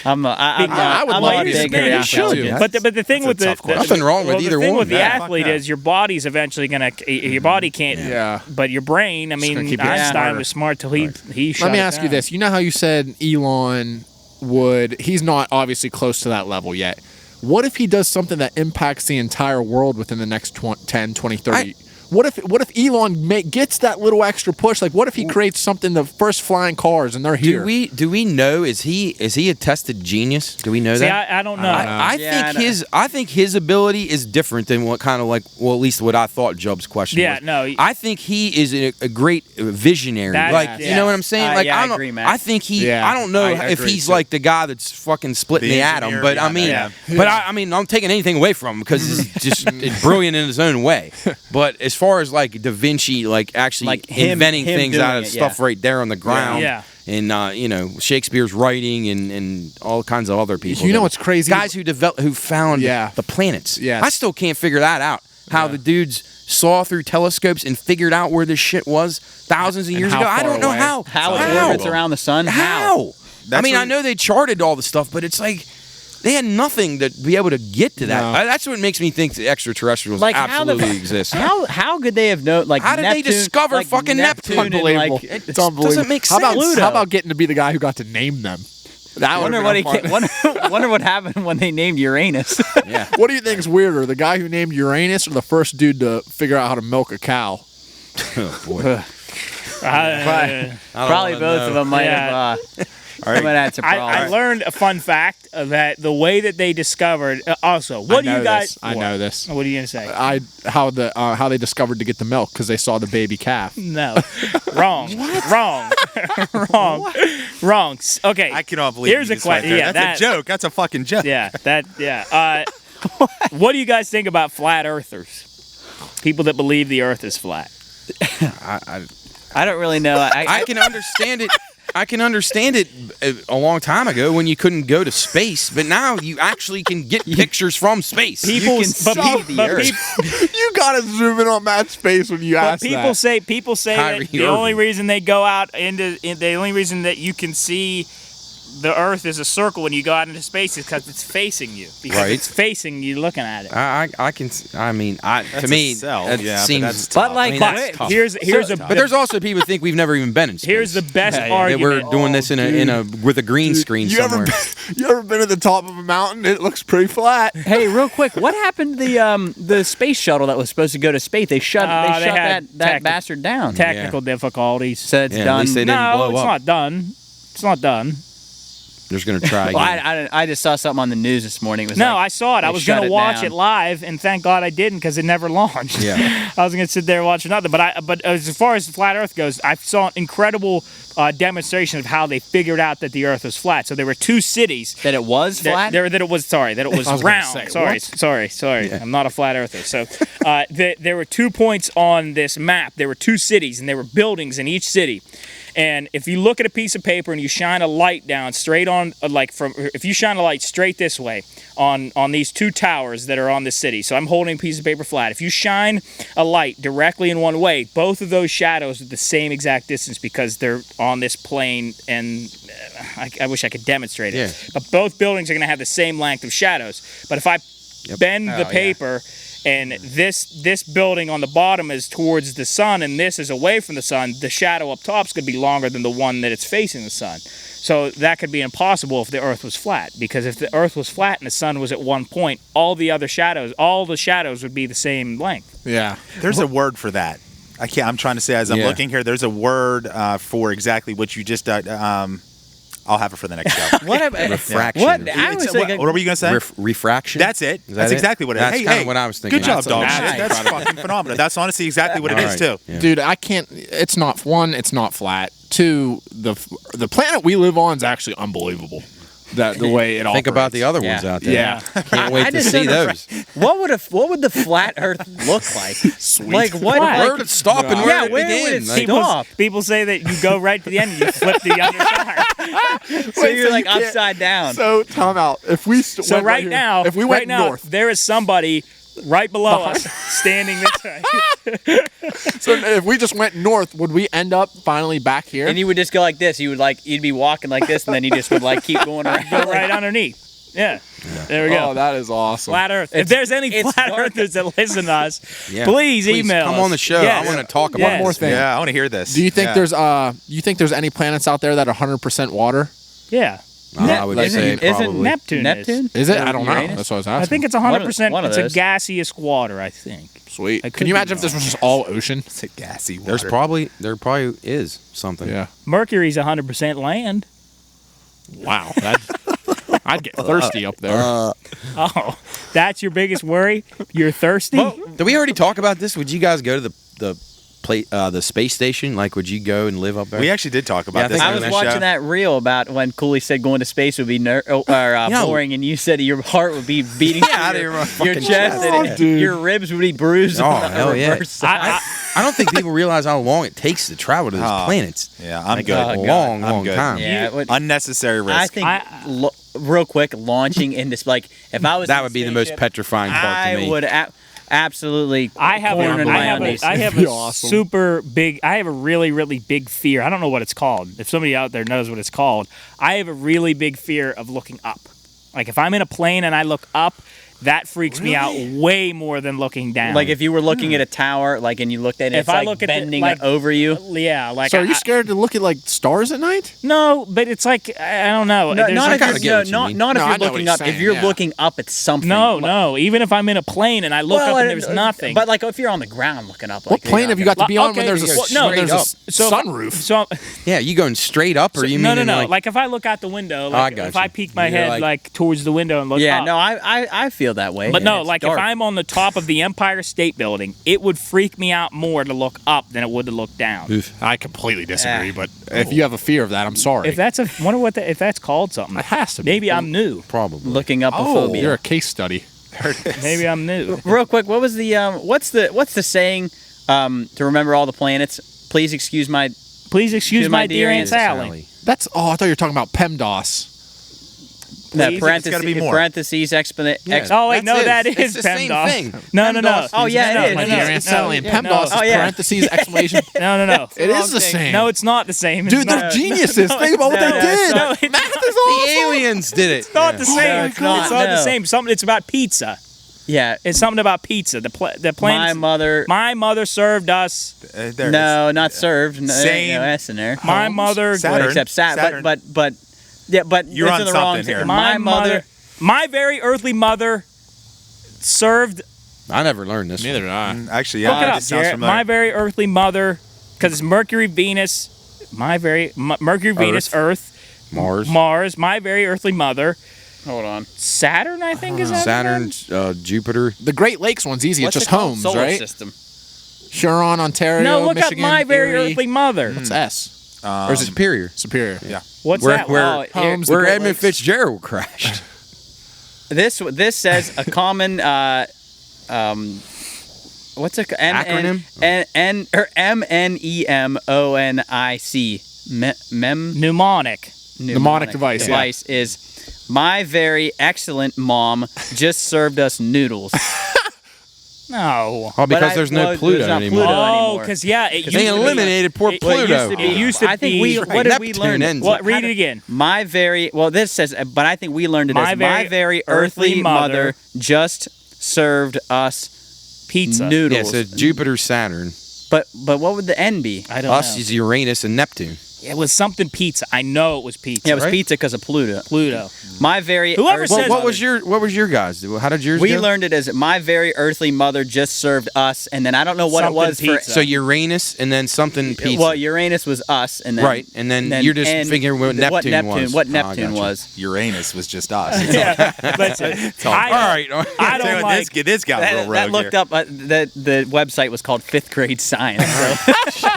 I'm I would I'm love not to be big a in man. You should. intelligence. But the thing That's with a tough question. Nothing wrong with either The thing one. with the Yeah, fuck athlete that. is your body's eventually gonna, your body can't. Yeah. But your brain, I gonna mean, keep getting Einstein smarter. was smart till he shut Let me it ask you down. this. You know how you said Elon would, he's not obviously close to that level yet. What if he does something that impacts the entire world within the next 10, 20, 30? What if Elon gets that little extra push? Like, what if he creates something, the first flying cars, and they're here? Do we know? Is he a tested genius? Do we know See, that? I don't know. I think his ability is different than what kind of like, well, at least what I thought Job's question Yeah, was. no. I think he is a great visionary. That- like, you yeah. know what I'm saying? Like, yeah, I I don't. agree, Matt. I think he. Yeah, I don't know I if agree, he's too. like the guy that's fucking splitting The the atom, engineer but I behind mean, that, but I mean, I'm taking anything away from him because he's just brilliant in his own way. But as far as like Da Vinci, like actually Like him inventing things doing out of it, stuff yeah. right there on the ground. Yeah. And Shakespeare's writing and all kinds of other people. You know that- what's crazy? Guys who found Yeah. the planets. Yes. I still can't figure that out. How the dudes saw through telescopes and figured out where this shit was thousands of And years how ago. I far don't know away. how. How it orbits around the sun? How? I That's mean, what- I know they charted all the stuff, but it's like they had nothing to be able to get to that. No. That's what makes me think the extraterrestrials Like absolutely exist. How could they have known? Like, How did they Neptune- discover like fucking Neptune? and, Unbelievable. Like, It It's unbelievable. doesn't make How about, sense. Pluto. how about getting to be the guy who got to name them? That wonder would've what been fun. wonder what happened when they named Uranus. Yeah. What do you think is weirder, the guy who named Uranus or the first dude to figure out how to milk a cow? Oh, boy. Probably both of them might Yeah. have. Might have had some I problems. learned a fun fact that the way that they discovered. Also, what do you guys? I know this. What are you gonna say? How they discovered to get the milk because they saw the baby calf. No, wrong, wrong. Okay, I cannot believe Here's you a just went question. there. Yeah, That's a joke. That's a fucking joke. Yeah. What do you guys think about flat earthers? People that believe the Earth is flat. I don't really know. I can understand it. I can understand it a long time ago when you couldn't go to space, but now you actually can get pictures from space. People, can see the Earth. You gotta zoom in on Matt's face when you But ask people that. say Kyrie that the Irving. only reason they go out the only reason that you can see the Earth is a circle when you go out into space is because it's facing you. Because Right. it's facing you, looking at it. I can. I mean, That's to me, a sell. that Yeah, seems. but that's But tough. like, I mean, that's wait, tough. Here's a But there's also people who think we've never even been in space. here's the best that argument. we're doing this in a with a green screen You ever, somewhere. you ever been at the top of a mountain? It looks pretty flat. hey, real quick, what happened to the space shuttle that was supposed to go to space? They shut They had that bastard down. Technical difficulties. So it's Yeah, at done. least they didn't No, blow it's up. not done. It's not done. They're just gonna try Well, again. I just saw something on the news this morning. It was No, like, I saw it. I they was shut going to it watch down. it live, and thank God I didn't because it never launched. Yeah. I was going to sit there and watch another. But as far as flat Earth goes, I saw an incredible demonstration of how they figured out that the Earth was flat. So there were two cities. that it was flat. That it was that it was I was gonna round. say, Sorry. I'm not a flat earther. So there were 2 points on this map. There were two cities, and there were buildings in each city. And if you look at a piece of paper and you shine a light down straight on, if you shine a light straight this way on these two towers that are on the city. So I'm holding a piece of paper flat. If you shine a light directly in one way, both of those shadows are the same exact distance because they're on this plane. And I wish I could demonstrate it. Yeah. But both buildings are going to have the same length of shadows. But if I bend the paper and this building on the bottom is towards the sun and this is away from the sun, the shadow up top is going to be longer than the one that it's facing the sun. So that could be impossible if the Earth was flat, because if the Earth was flat and the sun was at one point, all the shadows would be the same length. Yeah. There's a word for that. I'm trying to say as I'm looking here. There's a word for exactly what you just. I'll have it for the next show. Refraction. What? I was thinking, What were you gonna say? Refraction. That's it. That's exactly what it is. That's kind of what I was thinking. Good job, dog. nice. That's fucking phenomenal. That's honestly exactly what it is too. Yeah. Dude, I can't. It's not one. It's not flat. Two, the planet we live on is actually unbelievable. The way it operates. Think about the other ones out there. Yeah. Can't wait I to just see don't those. what would the flat Earth look like? Sweet. Like what? Where Like, did it stop and Yeah, where did it where would begin? it Like, stop? People say that you go right to the end and you flip the other side. so you're like upside down. So time out. If we So right now, if we went north, there is somebody right below us standing this way. so if we just went north, would we end up finally back here? And you would just go like this. You'd be walking like this, and then you just would like keep going around. Go right underneath. Yeah. There we go. Oh, that is awesome. Flat Earth. If there's any it's flat dark. earthers that listen to us, Yeah. please email come us. on the show. Yes. I want to talk about Yes. One more thing. Yeah, I want to hear this. Do you think Yeah. there's any planets out there that are 100% water? Yeah. I would say Isn't probably. Neptune Neptune? Is it? I don't know. Uranus? That's what I was asking. I think it's 100%. One of It's a those. gaseous water, I think. sweet. I could Can you be imagine if this was just all ocean? It's a gassy water. There probably is something. Yeah. Mercury's 100% land. Wow. I'd get thirsty up there. Oh, that's your biggest worry? You're thirsty? Did we already talk about this? Would you guys go to the space station? Like, would you go and live up there? We actually did talk about Yeah, I this. think I on was this watching show. that reel about when Cooley said going to space would be boring, and you said your heart would be beating Yeah, through I your didn't fucking chest, and Oh, dude. your ribs would be bruised. Oh, on the hell yeah. reverse side. I don't think people realize how long it takes to travel to those planets. Yeah, I'm Like good. a Oh, God. long, I'm long good. time. Yeah, it would- Unnecessary risk. I think real quick launching into like if I was That in would be the spaceship, most petrifying part to me. I would absolutely. I have corner in my a undies. That'd be a awesome. super big. I have a really, really big fear. I don't know what it's called. If somebody out there knows what it's called, I have a really big fear of looking up. Like if I'm in a plane and I look up, that freaks me out way more than looking down. Like if you were looking at a tower, like and you looked at it, If it's I like look at bending like over you. Yeah, like So are you scared to look at like stars at night? No, but it's like I don't know. No, There's not like- if kinda get you're what you not mean. if No, I you're know what looking he's up. If saying, you're yeah. looking up at something. no. Even if I'm in a plane and I look up and there's nothing. But like if you're on the ground looking up, like What plane have you got to be on when Okay, there's a, well, no, when there's straight a up. So sunroof? So Yeah, you going straight up, or you no, mean no. like, Like if I look out the window, I like got if you. I peek my You're head like towards the window and look Yeah, up. no, I feel that way. But and no, it's like dark. if I'm on the top of the Empire State Building, it would freak me out more to look up than it would to look down. Oof. I completely disagree, but if you have a fear of that, I'm sorry. If that's wonder what if that's called something. It has to be. Maybe I'm new. probably. looking up a phobia. You're a case study. Maybe I'm new. Real quick, what was the what's the saying to remember all the planets? Please excuse my Please excuse my dear Aunt Sally. That's I thought you were talking about PEMDAS. Please, parentheses, gotta be more. parentheses Yeah. Oh wait, no, That's that it. is It's the same PEMDAS. thing. No, no, no. PEMDAS. Oh, yeah, no, it is. no, My It dear is. Aunt Sally and yeah, PEMDAS no. is Oh, yeah. parentheses exclamation. No, no, no. It is the same. No, it's not the same. It's Dude, they're not. geniuses. No, Think about what no, they no, did. no, it's Math is The awesome. aliens did it. It's not the same. it's not, It's not the no. same. Something. It's about pizza. Yeah, It's something about pizza. The my planet. mother. My mother served us. There it No, not served. No, Same. no S in there. My mother. Saturn. Except Saturn. but yeah, but You're it's on in the wrong something here. My mother. My very earthly mother served. I never learned this. Neither did I. Actually, Look yeah, it up, this sounds Garrett. familiar. My very earthly mother, because it's Mercury, Venus. Mercury, Venus, Earth, Mars. Mars. My very earthly mother. Hold on. Saturn, I think is that. Saturn, Jupiter. The Great Lakes one's easy. What's it's it just called? homes, Solar right? System. Huron, Ontario, No, look Michigan, up my very Erie. earthly mother. What's S? Or is it Superior? Superior. Yeah. What's Where- that? where- Oh, here- Homes, the Where Great Edmund Lakes. Fitzgerald crashed. This says a common what's it Acronym? MNEMONIC mnemonic. Mnemonic device, yeah. is my very excellent mom just served us noodles. No. Oh, because But there's no there's Pluto not anymore. Pluto Oh, anymore. because yeah, it used They to be- eliminated poor it Pluto. used to be- it used to I think be- what did we Neptune learn? ends What? it. Read it again. My very this says, but I think we learned it My as my very very earthly earthly mother just served us Pizza. Yeah, noodles. so Jupiter, Saturn. But what would the N be? I don't Us know. is Uranus and Neptune. It was something pizza. I know it was pizza. Yeah, it was Right? pizza because of Pluto. Pluto. My very Whoever earthly- says- What was your guys? How did yours we go? learned it as my very earthly mother just served us, and then I don't know what Something it was pizza. So Uranus and then something pizza. Well, Uranus was us, and then Right, and then you're just and figuring what Neptune was. What Oh, I Neptune gotcha. was. Uranus was just us. Yeah, listen, all right. I don't like. This got real rogue That looked here. up. The website was called Fifth Grade Science. So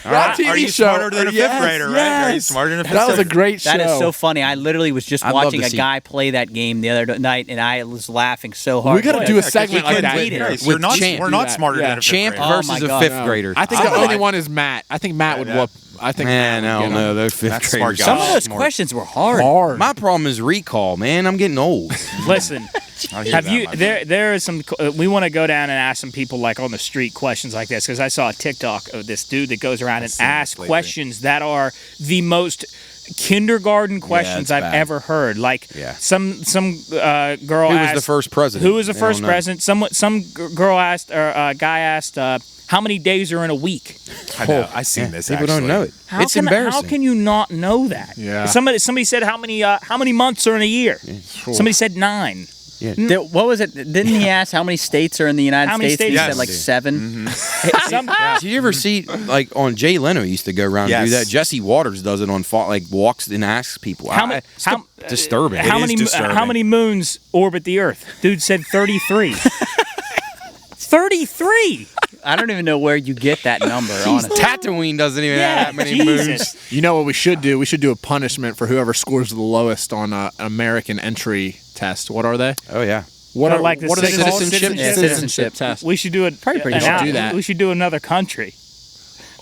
That TV Are you show. smarter than a fifth grader, right? Are you smarter than a fifth That was a grader? great show. that is so funny. I literally was just I'd love watching to a see- guy play that game the other night, and I was laughing so hard. We got to because do a he segment like couldn't that. read it. Nice. With We're not, Champ. we're Do not that. smarter Yeah. than a fifth Champ grader. Oh versus my a God. fifth No. grader. I think Oh, the only I- one is Matt. I think Matt would whoop. I think Man, Matt I would don't get him. know. Those fifth That's graders. smart guy. Some of those smart. questions were hard. Hard. My problem is recall, man. I'm getting old. Listen, I hear have that, you? my There, friend. there is some. We want to go down and ask some people like on the street questions like this because I saw a TikTok of this dude that goes around and seen this asks lately. questions that are the most kindergarten questions it's I've bad. ever heard. Like Yeah. some girl Who asked was the first president? Who was the They first don't know. president? Some girl asked or a guy asked how many days are in a week. I know. I seen this. People actually. don't know it. How It's can, embarrassing. How can you not know that? Yeah. Somebody said how many months are in a year? Somebody said 9. What was it? Didn't he ask how many states are in the United How many States? He states? said like Yes. 7. Some, Did you ever see like on Jay Leno used to go around and do Yes. that? Jesse Waters does it on like walks and asks people. How many? How disturbing. How It is many? disturbing. How many moons orbit the Earth? Dude said 33. 33. I don't even know where you get that number. Honestly, Tatooine doesn't even Yeah, have that many moons. Jesus. You know what we should do? We should do a punishment for whoever scores the lowest on an American entry test. What are they? Oh yeah. What Oh, are like the what are they called? citizenship? Yeah, citizenship test. We should do it. Pretty an sure. hour- Do that. We should do another country.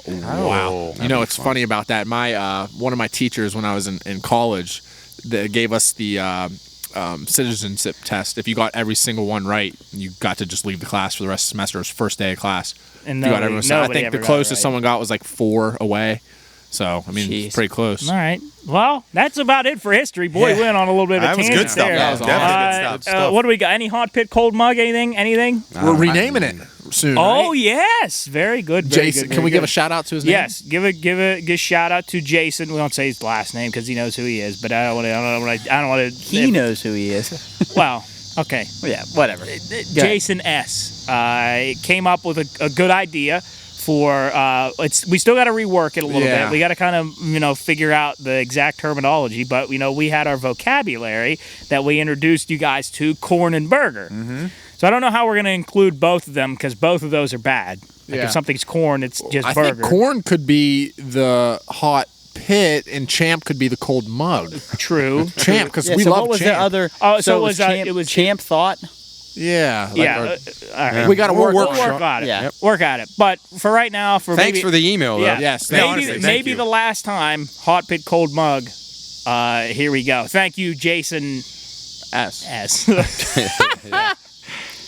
Wow. You know, it's funny about that. My one of my teachers when I was in college, gave us the citizenship test. If you got every single one right, you got to just leave the class for the rest of the semester. It was first day of class. And If you got nobody- everyone, so I nobody think ever the got it closest right. someone got was like 4 away. So I mean, Jeez. it's pretty close. All right. Well, that's about it for history. Boy, we went on a little bit of a That was tangent good stuff. there. That was definitely good stuff. What do we got? Any hot pit, cold mug? Anything? Anything? We're renaming it soon. Oh right? yes, very good. Very Jason. good, Can very we give a good. shout out to his name? Yes, give a shout out to Jason. We don't say his last name because he knows who he is, but I don't want to. he knows who he is. Well, okay. Yeah, whatever. Jason S. Came up with a good idea for we still got to rework it a little Yeah. bit. We got to kind of figure out the exact terminology, but we had our vocabulary that we introduced you guys to, corn and burger. Mm-hmm. So I don't know how we're going to include both of them because both of those are bad. Like Yeah. if something's corn, it's just I burger. think corn could be the hot pit and champ could be the cold mug. True. Champ, because Yeah, we so love what was champ. the other? Oh, so it was, champ, it was- champ thought. Yeah. like Yeah. our- All right. We got to We'll work. work We'll work on it. Yeah. Work on it. But for right now, Thanks for the email though. Yeah. Yes, Maybe, honestly, thank maybe you. the last time, hot pit cold mug. Here we go. Thank you, Jason S.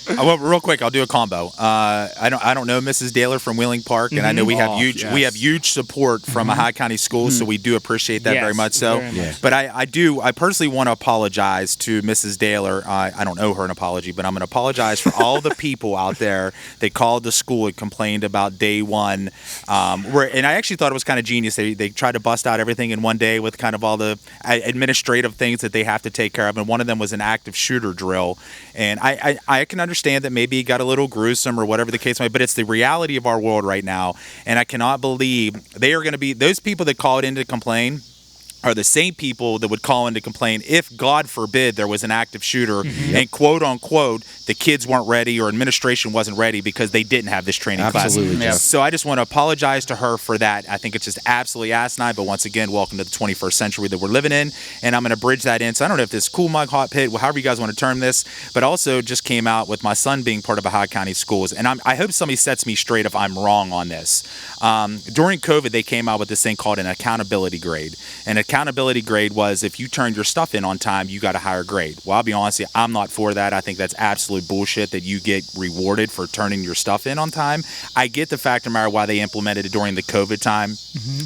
Well, real quick, I'll do a combo. I don't know Mrs. Daler from Wheeling Park, and I know we have Oh, huge yes. support from Ohio County Schools, so we do appreciate that Yes, very much. So, very much. but I personally want to apologize to Mrs. Daler. I don't owe her an apology, but I'm going to apologize for all the people out there that called the school and complained about day one. And I actually thought it was kind of genius. They tried to bust out everything in one day with kind of all the administrative things that they have to take care of, and one of them was an active shooter drill. And I can understand that maybe it got a little gruesome or whatever the case might be, but it's the reality of our world right now. And I cannot believe they are going to be those people that called in to complain are the same people that would call in to complain if, God forbid, there was an active shooter and quote unquote the kids weren't ready or administration wasn't ready because they didn't have this training Absolutely, class. Jeff. So I just want to apologize to her for that. I think it's just absolutely asinine. But once again, welcome to the 21st century that we're living in, and I'm going to bridge that in. So I don't know if this cool mug, hot pit, however you guys want to term this, but also just came out with my son being part of Ohio County Schools, and I hope somebody sets me straight if I'm wrong on this. During COVID, they came out with this thing called an accountability grade, and accountability grade was if you turned your stuff in on time, you got a higher grade. Well, I'll be honest with you, I'm not for that. I think that's absolute bullshit that you get rewarded for turning your stuff in on time. I get the fact of the matter why they implemented it during the COVID time,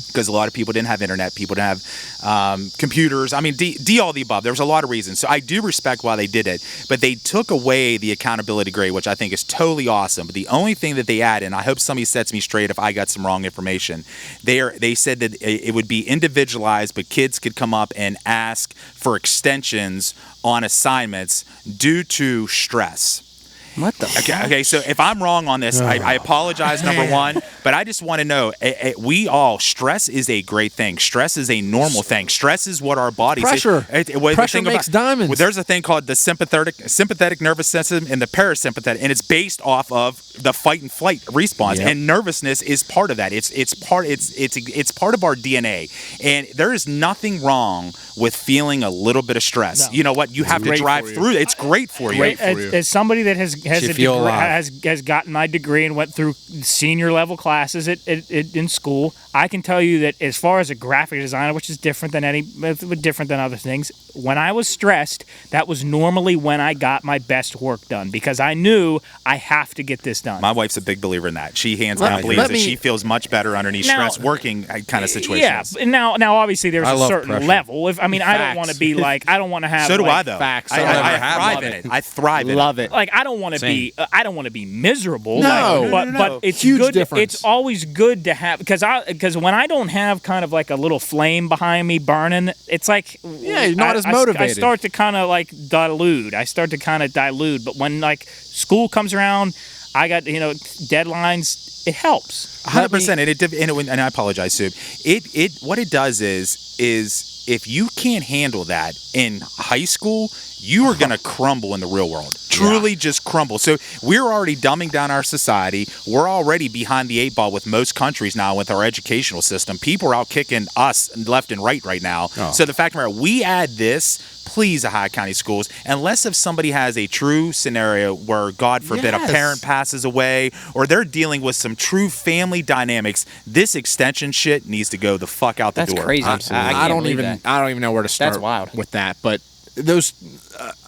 because a lot of people didn't have internet, people didn't have computers. I mean, D all the above. There was a lot of reasons. So I do respect why they did it, but they took away the accountability grade, which I think is totally awesome. But the only thing that they add, and I hope somebody sets me straight if I got some wrong information, they said that it would be individualized, but kids could come up and ask for extensions on assignments due to stress. What the? Okay. So if I'm wrong on this, I apologize, number one. But I just want to know, stress is a great thing. Stress is a normal thing. Stress is what our bodies. Pressure makes diamonds. Well, there's a thing called the sympathetic nervous system and the parasympathetic, and it's based off of the fight and flight response. Yep. And nervousness is part of that. It's part of our DNA. And there is nothing wrong with feeling a little bit of stress. No. You know what? You have to drive through it. It's great for you. As somebody that has a You degree, feel alive. has gotten my degree and went through senior level classes in school, I can tell you that as far as a graphic designer, which is different than other things, when I was stressed, that was normally when I got my best work done, because I knew I have to get this done. My wife's a big believer in that. She hands down believes that she feels much better underneath stress working kind of situations. Yeah, now obviously there's a certain pressure. level. I don't want to be like, I don't want to have. So do like, I though. Facts. I thrive in it. I thrive in it. Love it. Like I don't want to be miserable. No. But it's Huge good. difference. It's always good to have, because when I don't have kind of like a little flame behind me burning, it's like you're not as motivated. I start to kind of like dilute. But when like school comes around, I got deadlines. It helps. 100%. And I apologize, Sue. What it does is if you can't handle that in high school, you are going to crumble in the real world. Truly just crumble. So we're already dumbing down our society. We're already behind the 8 ball with most countries now with our educational system. People are out kicking us left and right now. Oh. So the fact of the matter, we add this, please, Ohio County schools, unless if somebody has a true scenario where, God forbid, a parent passes away or they're dealing with some true family dynamics, this extension shit needs to go the fuck out the door. That's crazy. I don't even know where to start. That's wild. With that, but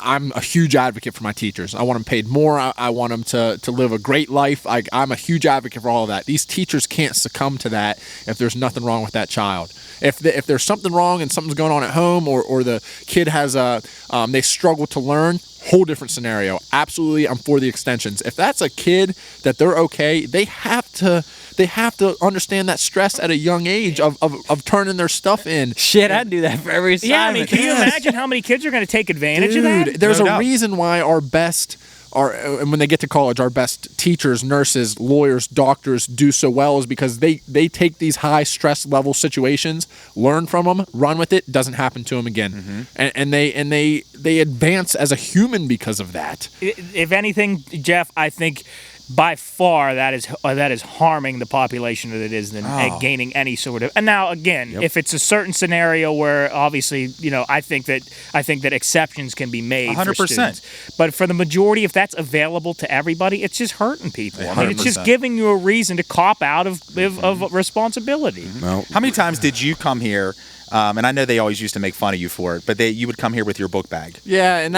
I'm a huge advocate for my teachers. I want them paid more. I want them to live a great life. I'm a huge advocate for all of that. These teachers can't succumb to that if there's nothing wrong with that child. If there's something wrong and something's going on at home, or the kid has they struggle to learn, whole different scenario. Absolutely, I'm for the extensions. If that's a kid that they're okay, they have to understand that stress at a young age of turning their stuff in. Shit, I'd do that for every assignment. Yeah, I mean, can you imagine how many kids are going to take advantage of that? There's a reason why and when they get to college, our best teachers, nurses, lawyers, doctors do so well is because they take these high stress level situations, learn from them, run with it, doesn't happen to them again. Mm-hmm. And they advance as a human because of that. If anything, Jeff, I think by far that is harming the population that it is than gaining any sort of. And now again, if it's a certain scenario where obviously I think that exceptions can be made 100%. For students, but for the majority, if that's available to everybody, it's just hurting people. 100%. I mean, it's just giving you a reason to cop out of responsibility. Well, how many times did you come here? And I know they always used to make fun of you for it, but you would come here with your book bag. Yeah, and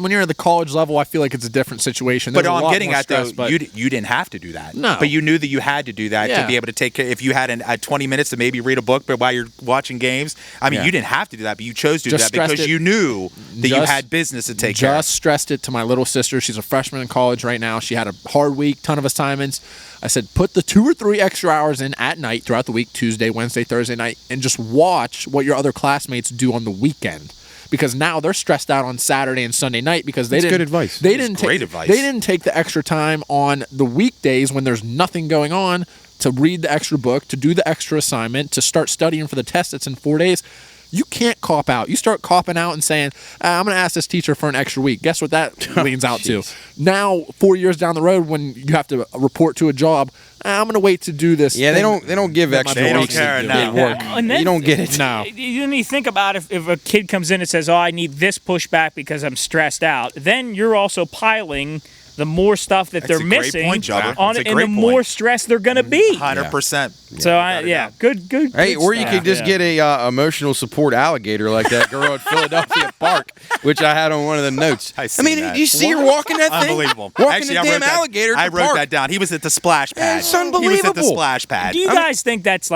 when you're at the college level, I feel like it's a different situation. But all I'm getting at though, you didn't have to do that. No, but you knew that you had to do that to be able to take care. If you had 20 minutes to maybe read a book, but while you're watching games, I mean, you didn't have to do that, but you chose to do that because you knew that you had business to take care of. Just stressed it to my little sister. She's a freshman in college right now. She had a hard week, ton of assignments. I said, put the 2 or 3 extra hours in at night throughout the week, Tuesday, Wednesday, Thursday night, and just watch what your other classmates do on the weekend. Because now they're stressed out on Saturday and Sunday night because they didn't. Good advice. They didn't take the extra time on the weekdays when there's nothing going on to read the extra book, to do the extra assignment, to start studying for the test that's in 4 days. You can't cop out. You start copping out and saying, I'm going to ask this teacher for an extra week. Guess what that leans out to? Now, 4 years down the road, when you have to report to a job, I'm going to wait to do this. Yeah, they don't give extra weeks at work. You don't get it. No. You think about if a kid comes in and says, I need this pushback because I'm stressed out, then you're also piling the more stuff that That's they're a great missing point, Jobber. on That's it, a and the great more point. stressed they're going to be. 100%. So good. Hey, or you stuff. could just get a emotional support alligator like that girl at Philadelphia Park, which I had on one of the notes. I I seen mean, that. you see her walking that thing? Unbelievable. Walking Actually, the I damn wrote that- alligator at I the wrote park. that down. He was at the splash pad. It's He was at the unbelievable. splash pad. Do you guys think that's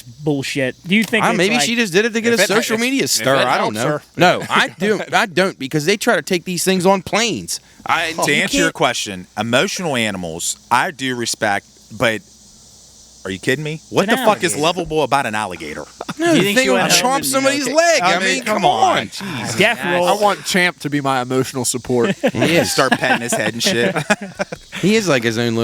bullshit? Do you think it's Maybe like, she just did it to get If a it- social if- media if star. it I don't helps know. her. No, I don't because they try to take these things on planes. To answer your question, emotional animals, I do respect, but are you kidding me? What An the fuck is alligator. lovable about an alligator? No, Do you the think thing she will went home chomp and, somebody's okay. leg. I I mean, mean, come come on. on. Jeez. death I roll? I want Champ to be my emotional support. He is. Start petting his head and shit. He is like his own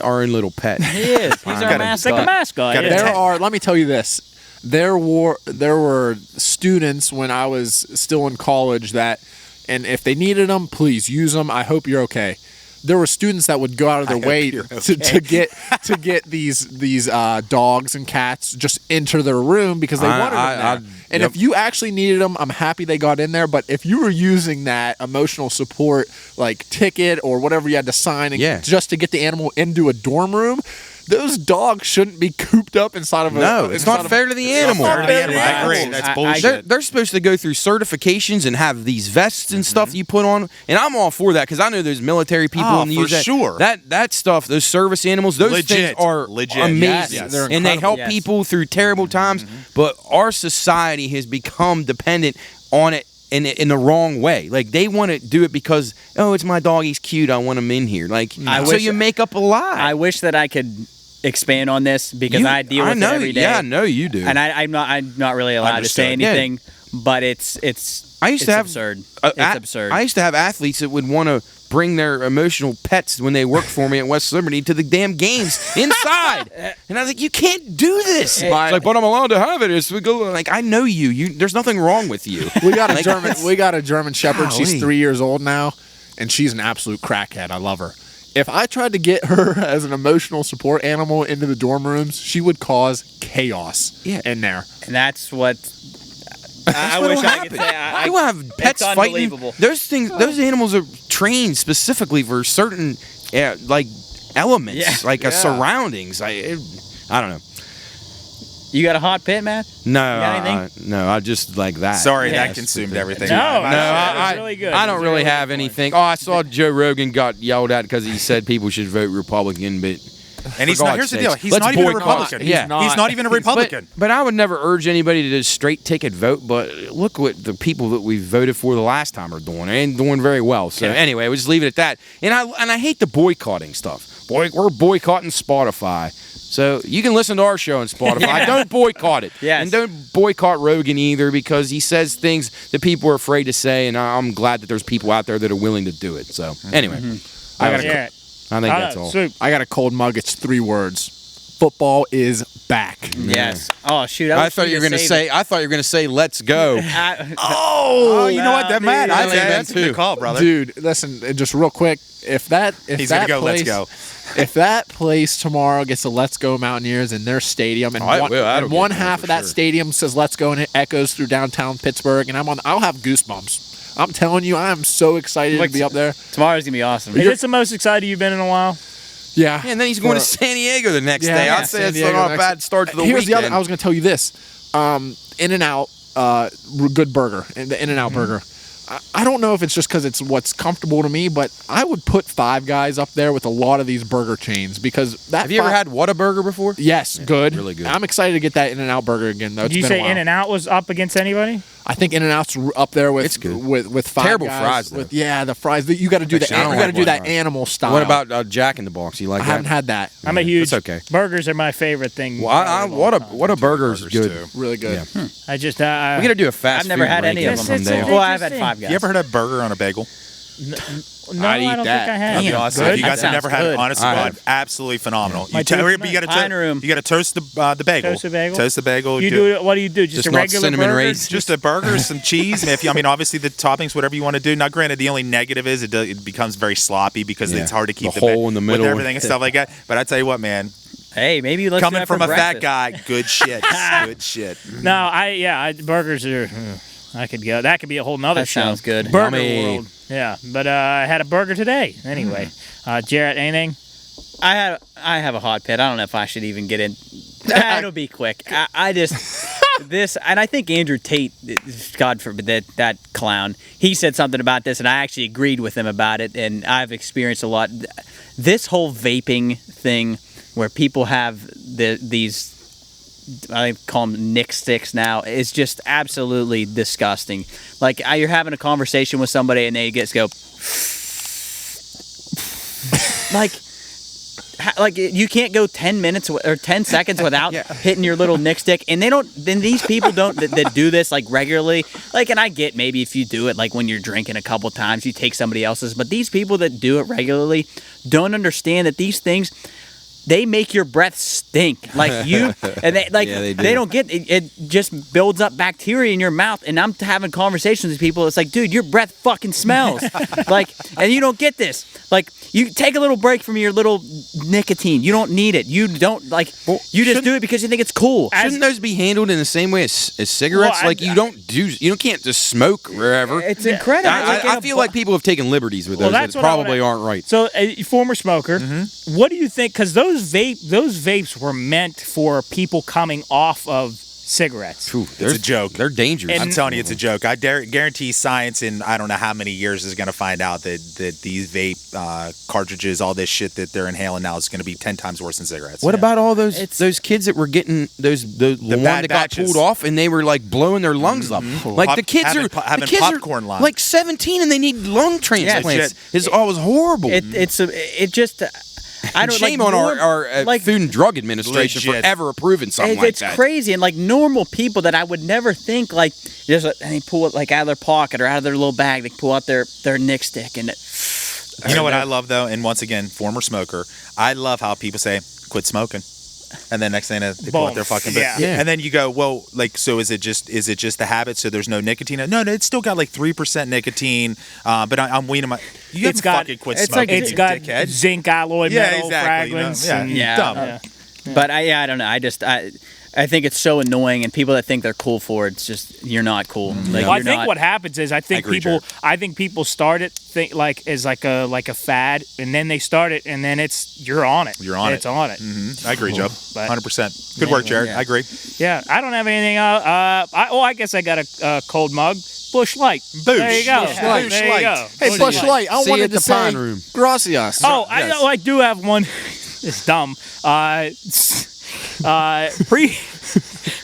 our own little pet. He is. He's our It's like a mascot. mascot. Gotta yeah. There are. Let me tell you this. There were students when I was still in college that, and if they needed them, please use them. I hope you're okay. There were students that would go out of their hope way you're to get these dogs and cats just into their room because they wanted them there. And if you actually needed them, I'm happy they got in there. But if you were using that emotional support like ticket or whatever you had to sign just to get the animal into a dorm room, those dogs shouldn't be cooped up inside of a. No, it's not fair to the animal. Fair to the animal. I agree. That's bullshit. They're supposed to go through certifications and have these vests and stuff you put on, and I'm all for that because I know there's military people Oh, in the for use that. sure. That stuff, those service animals, those Legit. things are Legit. amazing, Yes, they're and they help incredible. Yes. people through terrible times. But our society has become dependent on it. In the wrong way, like they want to do it because it's my dog, he's cute, I want him in here. Like I so wish- you make up a lie. I wish that I could expand on this because I deal with know, it every day. Yeah, I know you do. And I'm not really allowed to say Understood. Yeah. anything, but it's I used to have absurd. It's absurd. I used to have athletes that would want to bring their emotional pets when they worked for me at West Liberty to the damn games inside, and I was like, "You can't do this." It's like, but I'm allowed to have it. It's we go like, I know you. There's nothing wrong with you. We got a Like, German. We got a German Shepherd. She's Golly. 3 years old now, and she's an absolute crackhead. I love her. If I tried to get her as an emotional support animal into the dorm rooms, she would cause chaos in there. and that's what I What'll wish I happen? could say. You have pets it's fighting. unbelievable. Those animals are trained specifically for certain like elements, Yeah. like surroundings. I don't know. You got a hot pit, man? No, got anything? no, I just like that. Sorry, Yeah. that consumed everything. No, No, It was really good. I It don't was really really have good point. anything. Oh, I saw Joe Rogan got yelled at because he said people should vote Republican, but And he's for not. God's Here's the sakes, deal. He's let's not even a boycott. Republican. Yeah. He's not even a Republican. But I would never urge anybody to just straight ticket vote. But look what the people that we voted for the last time are doing. They ain't doing very well. So anyway, we'll just leave it at that. And I hate the boycotting stuff. We're boycotting Spotify. So you can listen to our show on Spotify. Don't boycott it. Yes. And don't boycott Rogan either because he says things that people are afraid to say. And I'm glad that there's people out there that are willing to do it. So anyway, I got a Yeah. I think that's all. Soup. I got a cold mug. It's 3 words. Football is back. Yes. Oh shoot! I thought you were going to say. I thought you were going to say, "Let's go." Oh, you know what? That man, dude, I'd say yeah, that's a too. good call, brother. Dude, listen, just real quick. If He's that gonna go. place, Let's go. If that place tomorrow gets the Let's Go Mountaineers in their stadium, and Oh, it one, will. That'll and one get there half for of that sure. stadium says Let's Go, and it echoes through downtown Pittsburgh, and I'll have goosebumps. I'm telling you, I am so excited to be up there. Tomorrow's gonna be awesome. Is this the most excited you've been in a while? Yeah. And then he's going to San Diego the next day. I'd say San it's Diego not a next- bad start to the Here's weekend. the other. I was going to tell you this. In-N-Out, good burger, and the In-N-Out burger. I don't know if it's just because it's what's comfortable to me, but I would put Five Guys up there with a lot of these burger chains because that. Have you ever had Whataburger before? Yes, good. really good. I'm excited to get that In-N-Out burger again, though. It's Did you been a say while. In-N-Out was up against anybody? I think In-N-Out's up there with It's good. with Five Terrible Guys. fries, though. The fries. You got to do Actually, I don't like that fries. animal style. What about Jack in the Box? You like I that? haven't had that. I'm a huge. That's okay. Burgers are my favorite thing. Well, Whataburger's good. too. Really good. Yeah. I just. We got to do a fast I've never food had any of ranking them. It's someday. a- Well, I've had interesting. Five Guys. You ever heard a burger on a bagel? No, I'd eat I don't that. think I have. I'll be Damn, honest good. with you. You That guys have never sounds had good. it. Honestly, I God, have. absolutely phenomenal. My You tell tooth- you got to Pine room. you got to toast the bagel. Toast the bagel? Toast the bagel. You do it. What do you do? Just Just a not regular cinnamon burger? raisins? Just a burger, some cheese. And I mean, obviously the toppings, whatever you want to do. Now, granted, the only negative is it becomes very sloppy because Yeah. it's hard to keep The hole in the middle. with everything and stuff like that. But I tell you what, man, Hey, maybe let's do coming that for from a fat breakfast. guy, good shit, good shit. No, burgers are. I could go. That could be a whole nother That show. sounds good. Burger Yummy. World. Yeah, but I had a burger today. Anyway, Jarrett, anything? I have a hot pit. I don't know if I should even get in. It'll be quick. I just this, and I think Andrew Tate, God forbid that clown, he said something about this, and I actually agreed with him about it. And I've experienced a lot. This whole vaping thing, where people have these, I call them Nick sticks now, is just absolutely disgusting. Like you're having a conversation with somebody, and they just go like you can't go 10 minutes or 10 seconds without hitting your little Nick stick. And then these people don't that do this like regularly. Like, and I get maybe if you do it like when you're drinking a couple times, you take somebody else's. But these people that do it regularly don't understand that these things, they make your breath stink. Like you, and they don't get it. It just builds up bacteria in your mouth. And I'm having conversations with people. It's like, dude, your breath fucking smells. Like, and you don't get this. Like, you take a little break from your little nicotine. You don't need it. You don't you just do it because you think it's cool. Shouldn't those be handled in the same way as cigarettes? Well, you can't just smoke wherever. It's incredible. I feel like people have taken liberties with those that probably aren't right. So, a former smoker, what do you think? Because those vapes were meant for people coming off of cigarettes. Ooh, It's a joke. They're dangerous. I'm telling you, it's a joke. I guarantee science in I don't know how many years is going to find out that these vape cartridges, all this shit that they're inhaling now is going to be 10 times worse than cigarettes. What about all those kids that were getting the one bad that got batches. pulled off and they were like blowing their lungs up? Like the kids having popcorn lung. like 17 and they need lung transplants. It was horrible. I don't Shame like on our Food and Drug Administration for Legit. ever approving something like that. It's crazy, and like normal people that I would never think like just and they pull it like out of their pocket or out of their little bag. They pull out their Nick stick and. You know what I love though, and once again, former smoker. I love how people say, "Quit smoking," and then next thing they pull out their fucking. Yeah. And then you go, well, like, so is it just the habit? So there's no nicotine? No, it's still got like 3% nicotine. But I'm weaning my. You haven't fucking quit smoking. It's got dickhead. zinc alloy metal fragments. Yeah. But I don't know. I think it's so annoying, and people that think they're cool for it, it's just you're not cool. Like, Well, I think what happens is I think agree, people start it as like a fad, and then they start it, and then you're on it. It's on it. Mm-hmm. I agree, Joe. But- 100%. Good work, Jared. Yeah. I agree. Yeah, I don't have anything. I guess I got a cold mug. Bush Light. There you go. Busch Light. There you go. Hey, Busch Light, I See you wanted at to the say Pine Room. gracias. Oh, I know. I do have one. It's dumb.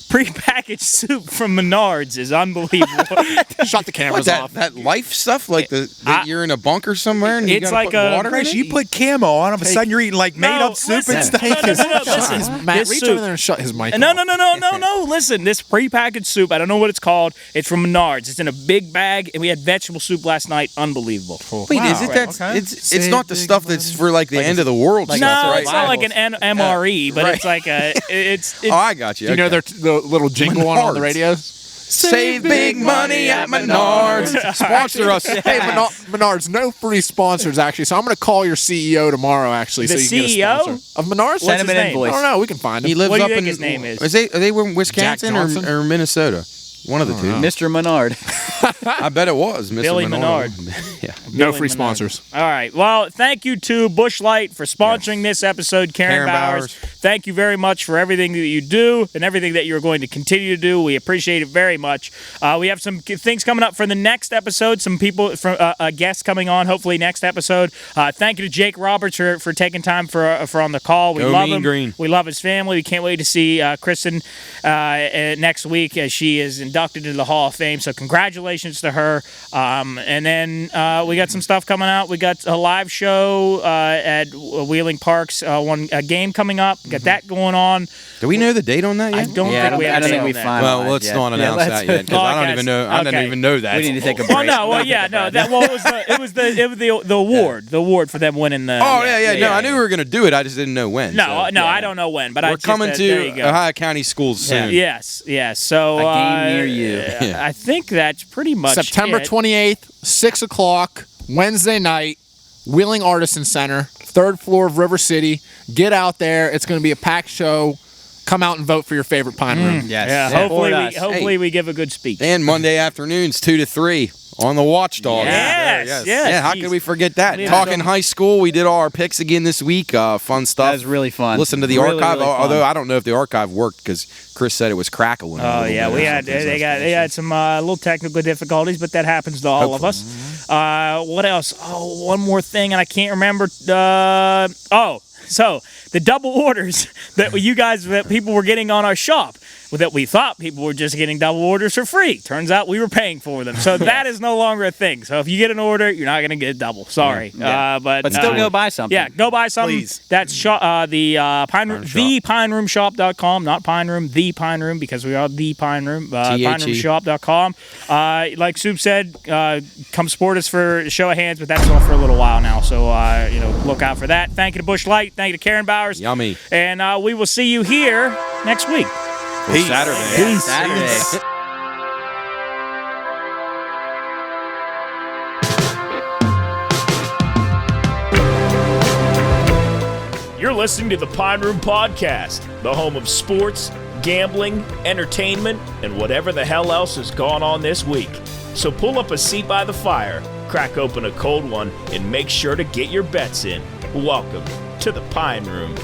Prepackaged soup from Menards is unbelievable. Shut the cameras off. That life stuff, like that you're in a bunker somewhere and you It's gotta like put a- water in Chris, it? you put camo on, all of a sudden you're eating like made-up soup and stuff. Listen. Matt, This reach soup- over there and shut his mic No. off. Listen, this prepackaged soup, I don't know what it's called. It's from Menards. It's in a big bag, and we had vegetable soup last night. Unbelievable. Wait, is it that? Okay. It's not the stuff that's for like the end of the world No, stuff, right? it's not like an MRE, but it's like a. It's Oh, I got you. You know okay. the little jingle on the Menards. radios? Save big money at Menards. Sponsor us. Hey, Menards, no free sponsors, actually. So I'm going to call your CEO tomorrow, actually. The so you can CEO? get a sponsor. Of Menards? his Send him an name? invoice. I don't know. We can find him. He lives What do you up think in his name is? Are they in Wisconsin Johnson? or Minnesota? One of the two. Mr. Menard. I bet it was Mr. Billy Menard. yeah. No Billy free Menard. sponsors. All right. Well, thank you to Busch Light for sponsoring this episode. Karen Bowers, thank you very much for everything that you do and everything that you're going to continue to do. We appreciate it very much. We have some things coming up for the next episode. Some people from guests coming on, hopefully next episode. Thank you to Jake Roberts for taking time for on the call. We Go love Mean him. Green. We love his family. We can't wait to see Kristen next week as she is inducted into the Hall of Fame. So congratulations to her. And then we got some stuff coming out. We got a live show at Wheeling Parks. A game coming up. Got that going on. Do we know the date on that I yet? don't think we have a date on that. finalized Well, let's yet. not announce that yet because I don't even know. I didn't even know that. We need to take a break. Well, no, well, yeah, no. That it was the award, the award for them winning the. Oh yeah. No, I knew we were gonna do it. I just didn't know when. No, so. no, I don't know when, but We're coming there you to go. Ohio County schools soon. Yes. So A game near you. Yeah. I think that's pretty much September it. 28th, 6 o'clock, Wednesday night, Wheeling Artisan Center, 3rd floor of River City. Get out there. It's going to be a packed show. come out and vote for your favorite Pine Room. Yes. Yeah, Support us. hopefully we give a good speech. And Monday afternoons, 2 to 3 on the Watchdog. Yes. Yeah, how could we forget that? Yeah. Talking high school, we did all our picks again this week. Fun stuff. That was really fun. Listen to the Really, archive, really fun. although I don't know if the archive worked because Chris said it was crackling. Oh yeah, we had they had some little technical difficulties, but that happens to all of us. What else? Oh, one more thing, and I can't remember. So the double orders that people were getting on our shop, that we thought people were just getting double orders for free. Turns out we were paying for them. So that is no longer a thing. So if you get an order, you're not going to get a double. Sorry. Yeah. But still go buy something. Yeah, go buy something. Please. That's Pine Room, thepineroomshop.com, not Pine Room, the Pine Room, because we are the Pine Room. Pineroomshop.com. Like Soup said, come support us for a show of hands, but that's on for a little while now. So look out for that. Thank you to Busch Light. Thank you to Karen Bowers. Yummy. And we will see you here next week. Peace. Saturday. Saturday. You're listening to the Pine Room Podcast, the home of sports, gambling, entertainment, and whatever the hell else has gone on this week. So pull up a seat by the fire, crack open a cold one, and make sure to get your bets in. Welcome to the Pine Room.